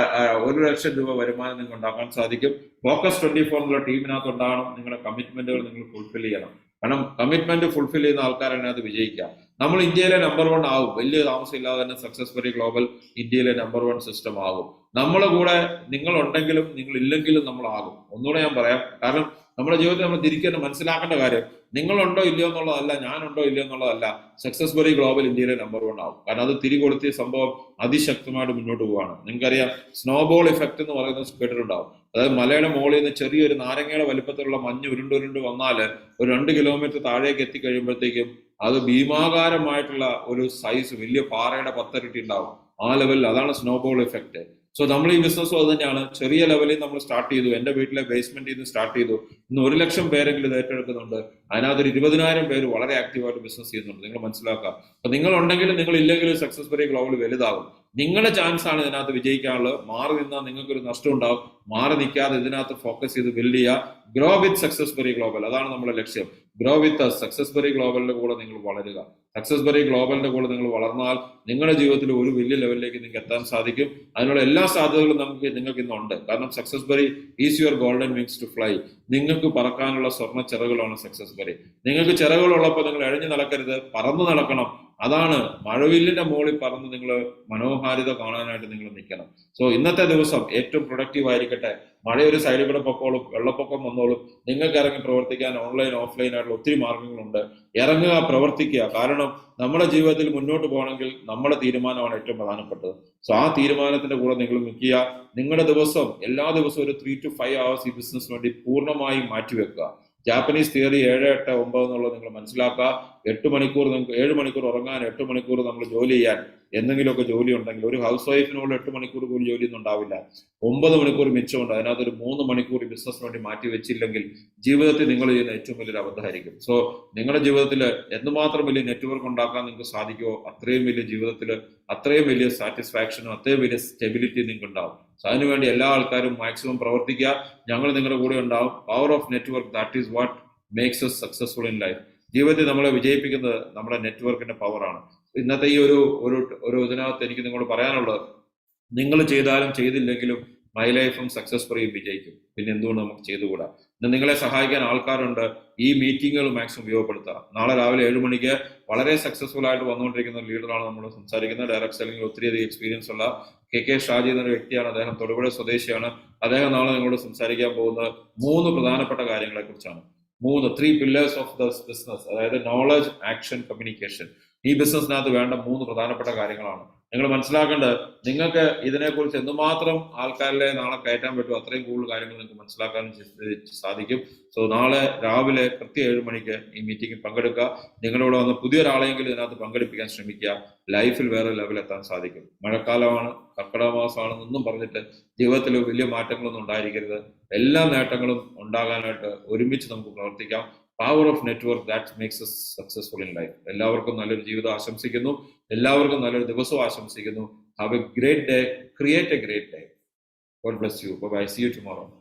1 ലക്ഷം രൂപ വരുമാനം നിങ്ങൾക്ക് ഉണ്ടാക്കാൻ സാധിക്കും. ഫോക്കസ് 24 എന്നുള്ള ടീമിനകത്ത് ഉണ്ടാകണം. നിങ്ങളുടെ കമ്മിറ്റ്മെന്റുകൾ നിങ്ങൾ ഫുൾഫിൽ ചെയ്യണം. കാരണം കമ്മിറ്റ്മെന്റ് ഫുൾഫിൽ ചെയ്യുന്ന ആൾക്കാരാണ് അത് വിജയിക്കുക. നമ്മൾ ഇന്ത്യയിലെ നമ്പർ 1 ആവും, വലിയ താമസമില്ലാതെ തന്നെ സക്സസ്ഫുള്ളി ഗ്ലോബൽ ഇന്ത്യയിലെ നമ്പർ 1 സിസ്റ്റം ആകും. നമ്മളെ കൂടെ നിങ്ങൾ ഉണ്ടെങ്കിലും നിങ്ങൾ ഇല്ലെങ്കിലും നമ്മൾ ആകും. ഒന്നുകൂടെ ഞാൻ പറയാം, കാരണം നമ്മുടെ ജീവിതത്തിൽ നമ്മൾ തിരിക്കേണ്ട മനസ്സിലാക്കേണ്ട കാര്യം നിങ്ങളുണ്ടോ ഇല്ലയോ എന്നുള്ളതല്ല, ഞാനുണ്ടോ ഇല്ലയോ എന്നുള്ളതല്ല, സക്സസ്ഫുള്ളി ഗ്ലോബൽ ഇന്ത്യയിലെ നമ്പർ 1 ആവും. കാരണം അത് തിരികൊളുത്തിയ സംഭവം അതിശക്തമായിട്ട് മുന്നോട്ട് പോവുകയാണ്. നിങ്ങൾക്കറിയാം, സ്നോബോൾ ഇഫക്റ്റ് എന്ന് പറയുന്നത് കേട്ടിട്ടുണ്ടാവും. അതായത് മലയുടെ മുകളിൽ നിന്ന് ചെറിയൊരു നാരങ്ങയുടെ വലിപ്പത്തിലുള്ള മഞ്ഞ് ഉരുണ്ടുരുണ്ട് വന്നാൽ ഒരു 2 കിലോമീറ്റർ താഴേക്ക് എത്തിക്കഴിയുമ്പോഴത്തേക്കും അത് ഭീമാകാരമായിട്ടുള്ള ഒരു സൈസ് വലിയ പാറയുടെ 10 ഇരട്ടി ഉണ്ടാവും. ആ ലെവലിൽ അതാണ് സ്നോബോൾ ഇഫക്റ്റ്. സോ നമ്മൾ ഈ ബിസിനസ്സും അത് തന്നെയാണ്. ചെറിയ ലെവലിൽ നമ്മൾ സ്റ്റാർട്ട് ചെയ്തു. എന്റെ വീട്ടിലെ ബേസ്മെന്റിൽ നിന്ന് സ്റ്റാർട്ട് ചെയ്തു. ഇന്ന് 1 ലക്ഷം പേരെങ്കിലും ഇത് ഏറ്റെടുക്കുന്നുണ്ട്. അതിനകത്തൊരു 20,000 പേര് വളരെ ആക്റ്റീവായിട്ട് ബിസിനസ് ചെയ്യുന്നുണ്ട്. നിങ്ങൾ മനസ്സിലാക്കുക. അപ്പൊ നിങ്ങൾ ഉണ്ടെങ്കിലും നിങ്ങൾ ഇല്ലെങ്കിലും സക്സസ്ഫുള്ളി ഗ്ലോബൽ വലുതാകും. നിങ്ങളുടെ ചാൻസ് ആണ് ഇതിനകത്ത് വിജയിക്കാനുള്ളത്. മാറി നിന്നാൽ നിങ്ങൾക്കൊരു നഷ്ടം ഉണ്ടാവും. മാറി നിൽക്കാതെ ഇതിനകത്ത് ഫോക്കസ് ചെയ്ത് ബിൽഡ് ചെയ്യുക. ഗ്രോ വിത്ത് സക്സസ്ഫുള്ളി ഗ്ലോബൽ, അതാണ് നമ്മുടെ ലക്ഷ്യം. ഗ്രോ വിത്ത് സക്സസ്ഫുള്ളി ഗ്ലോബലിന്റെ കൂടെ നിങ്ങൾ വളരുക. സക്സസ്ഫുള്ളി ഗ്ലോബലിന്റെ കൂടെ നിങ്ങൾ വളർന്നാൽ നിങ്ങളുടെ ജീവിതത്തിൽ ഒരു വലിയ ലെവലിലേക്ക് നിങ്ങൾക്ക് എത്താൻ സാധിക്കും. അതിനുള്ള എല്ലാ സാധ്യതകളും നിങ്ങൾക്ക് ഇന്നുണ്ട്. കാരണം successfully is your golden wings to fly. നിങ്ങൾക്ക് പറക്കാനുള്ള സ്വർണ്ണ ചിറകുകളാണ് സക്സസ്ഫുള്ളി. നിങ്ങൾക്ക് ചിറകുകളുള്ളപ്പോൾ നിങ്ങൾ എഴഞ്ഞു നടക്കരുത്, പറന്നു നടക്കണം. അതാണ് മഴവില്ലിന്റെ മുകളിൽ പറന്ന് നിങ്ങൾ മനോഹാരിത കാണാനായിട്ട് നിങ്ങൾ നിൽക്കണം. സോ ഇന്നത്തെ ദിവസം ഏറ്റവും പ്രൊഡക്റ്റീവ് ആയിരിക്കട്ടെ. മഴയൊരു സൈഡിൽ കൂടെ പൊക്കോളും, വെള്ളപ്പൊക്കം വന്നോളും. നിങ്ങൾക്ക് ഇറങ്ങി പ്രവർത്തിക്കാൻ ഓൺലൈൻ ഓഫ്ലൈൻ ആയിട്ടുള്ള ഒത്തിരി മാർഗങ്ങളുണ്ട്. ഇറങ്ങുക, പ്രവർത്തിക്കുക. കാരണം നമ്മുടെ ജീവിതത്തിൽ മുന്നോട്ട് പോകണമെങ്കിൽ നമ്മുടെ തീരുമാനമാണ് ഏറ്റവും പ്രധാനപ്പെട്ടത്. സോ ആ തീരുമാനത്തിന്റെ കൂടെ നിങ്ങൾ നിൽക്കുക. നിങ്ങളുടെ ദിവസം എല്ലാ ദിവസവും ഒരു 3 to 5 hours ഈ ബിസിനസ് വേണ്ടി പൂർണ്ണമായും മാറ്റിവെക്കുക. ജാപ്പനീസ് തിയറി 7, 8, 9 എന്നുള്ളത് നിങ്ങൾ മനസ്സിലാക്കുക. 8 മണിക്കൂർ നിങ്ങൾക്ക് 7 മണിക്കൂർ ഉറങ്ങാൻ, 8 മണിക്കൂർ നമ്മൾ ജോലി ചെയ്യാൻ എന്തെങ്കിലുമൊക്കെ ജോലി ഉണ്ടെങ്കിൽ, ഒരു ഹൗസ് വൈഫിനോട് 8 മണിക്കൂർ പോലും ജോലിയൊന്നും ഉണ്ടാവില്ല. 9 മണിക്കൂർ മിച്ചമുണ്ട്. അതിനകത്തൊരു 3 മണിക്കൂർ ബിസിനസ് വേണ്ടി മാറ്റി വെച്ചില്ലെങ്കിൽ ജീവിതത്തിൽ നിങ്ങൾ ചെയ്യുന്ന ഏറ്റവും വലിയൊരു അബദ്ധമായിരിക്കും. സോ നിങ്ങളുടെ ജീവിതത്തിൽ എന്തുമാത്രം വലിയ നെറ്റ്വർക്ക് ഉണ്ടാക്കാൻ നിങ്ങൾക്ക് സാധിക്കുമോ അത്രയും വലിയ ജീവിതത്തിൽ അത്രയും വലിയ സാറ്റിസ്ഫാക്ഷനും അത്രയും വലിയ സ്റ്റെബിലിറ്റി നിങ്ങൾക്ക് ഉണ്ടാവും. സോ അതിനുവേണ്ടി എല്ലാ ആൾക്കാരും മാക്സിമം പ്രവർത്തിക്കുക. ഞങ്ങൾ നിങ്ങളുടെ കൂടെ ഉണ്ടാവും. Power of network, that is what makes us successful in life. ജീവിതത്തിൽ നമ്മളെ വിജയിപ്പിക്കുന്നത് നമ്മുടെ നെറ്റ്വർക്കിന്റെ പവറാണ്. ഇന്നത്തെ ഈ ഒരു ഇതിനകത്ത് എനിക്ക് നിങ്ങളോട് പറയാനുള്ളത്, നിങ്ങൾ ചെയ്താലും ചെയ്തില്ലെങ്കിലും മൈ ലൈഫും സക്സസ്ഫുള്ളിയും വിജയിക്കും. പിന്നെ എന്തുകൊണ്ട് നമുക്ക് ചെയ്തുകൂടാ? ഇന്ന് നിങ്ങളെ സഹായിക്കാൻ ആൾക്കാരുണ്ട്. ഈ മീറ്റിങ്ങുകൾ മാക്സിമം ഉപയോഗപ്പെടുത്തുക. നാളെ രാവിലെ 7 മണിക്ക് വളരെ സക്സസ്ഫുൾ ആയിട്ട് വന്നുകൊണ്ടിരിക്കുന്ന ഒരു ലീഡറാണ് നമ്മൾ സംസാരിക്കുന്നത്. ഡയറക്ട് സെല്ലിംഗിൽ ഒത്തിരിയധികം എക്സ്പീരിയൻസ് ഉള്ള കെ ഷാജി എന്നൊരു വ്യക്തിയാണ്. അദ്ദേഹം തൊടുപുഴ സ്വദേശിയാണ്. അദ്ദേഹം നാളെ നിങ്ങളോട് സംസാരിക്കാൻ പോകുന്നത് 3 പ്രധാനപ്പെട്ട കാര്യങ്ങളെ കുറിച്ചാണ്. 3 pillars ഓഫ് ദ ബിസിനസ്. അതായത് നോളജ്, ആക്ഷൻ, കമ്മ്യൂണിക്കേഷൻ. ഈ ബിസിനസ്സിനകത്ത് വേണ്ട 3 പ്രധാനപ്പെട്ട കാര്യങ്ങളാണ്. നിങ്ങൾ മനസ്സിലാക്കേണ്ടത്, നിങ്ങൾക്ക് ഇതിനെക്കുറിച്ച് എന്തുമാത്രം ആൾക്കാരിലെ നാളെ കയറ്റാൻ പറ്റും അത്രയും കൂടുതൽ കാര്യങ്ങൾ നിങ്ങൾക്ക് മനസ്സിലാക്കാനും സാധിക്കും. സോ നാളെ രാവിലെ കൃത്യം 7 മണിക്ക് ഈ മീറ്റിംഗിൽ പങ്കെടുക്കുക. നിങ്ങളോട് വന്ന് പുതിയൊരാളെങ്കിലും ഇതിനകത്ത് പങ്കെടുപ്പിക്കാൻ ശ്രമിക്കുക. ലൈഫിൽ വേറെ ലെവൽ എത്താൻ സാധിക്കും. മഴക്കാലമാണ്, കർക്കിടക മാസമാണെന്നൊന്നും പറഞ്ഞിട്ട് ജീവിതത്തിൽ വലിയ മാറ്റങ്ങളൊന്നും ഉണ്ടായിരിക്കരുത്. എല്ലാ നേട്ടങ്ങളും ഉണ്ടാകാനായിട്ട് ഒരുമിച്ച് നമുക്ക് പ്രവർത്തിക്കാം. Power of network, that makes us successful in life. എല്ലാവർക്കും നല്ലൊരു ജീവിതം ആശംസിക്കുന്നു. എല്ലാവർക്കും നല്ലൊരു ദിവസവും ആശംസിക്കുന്നു. Have A great day. Create A great day. God bless you. Bye bye. See you tomorrow.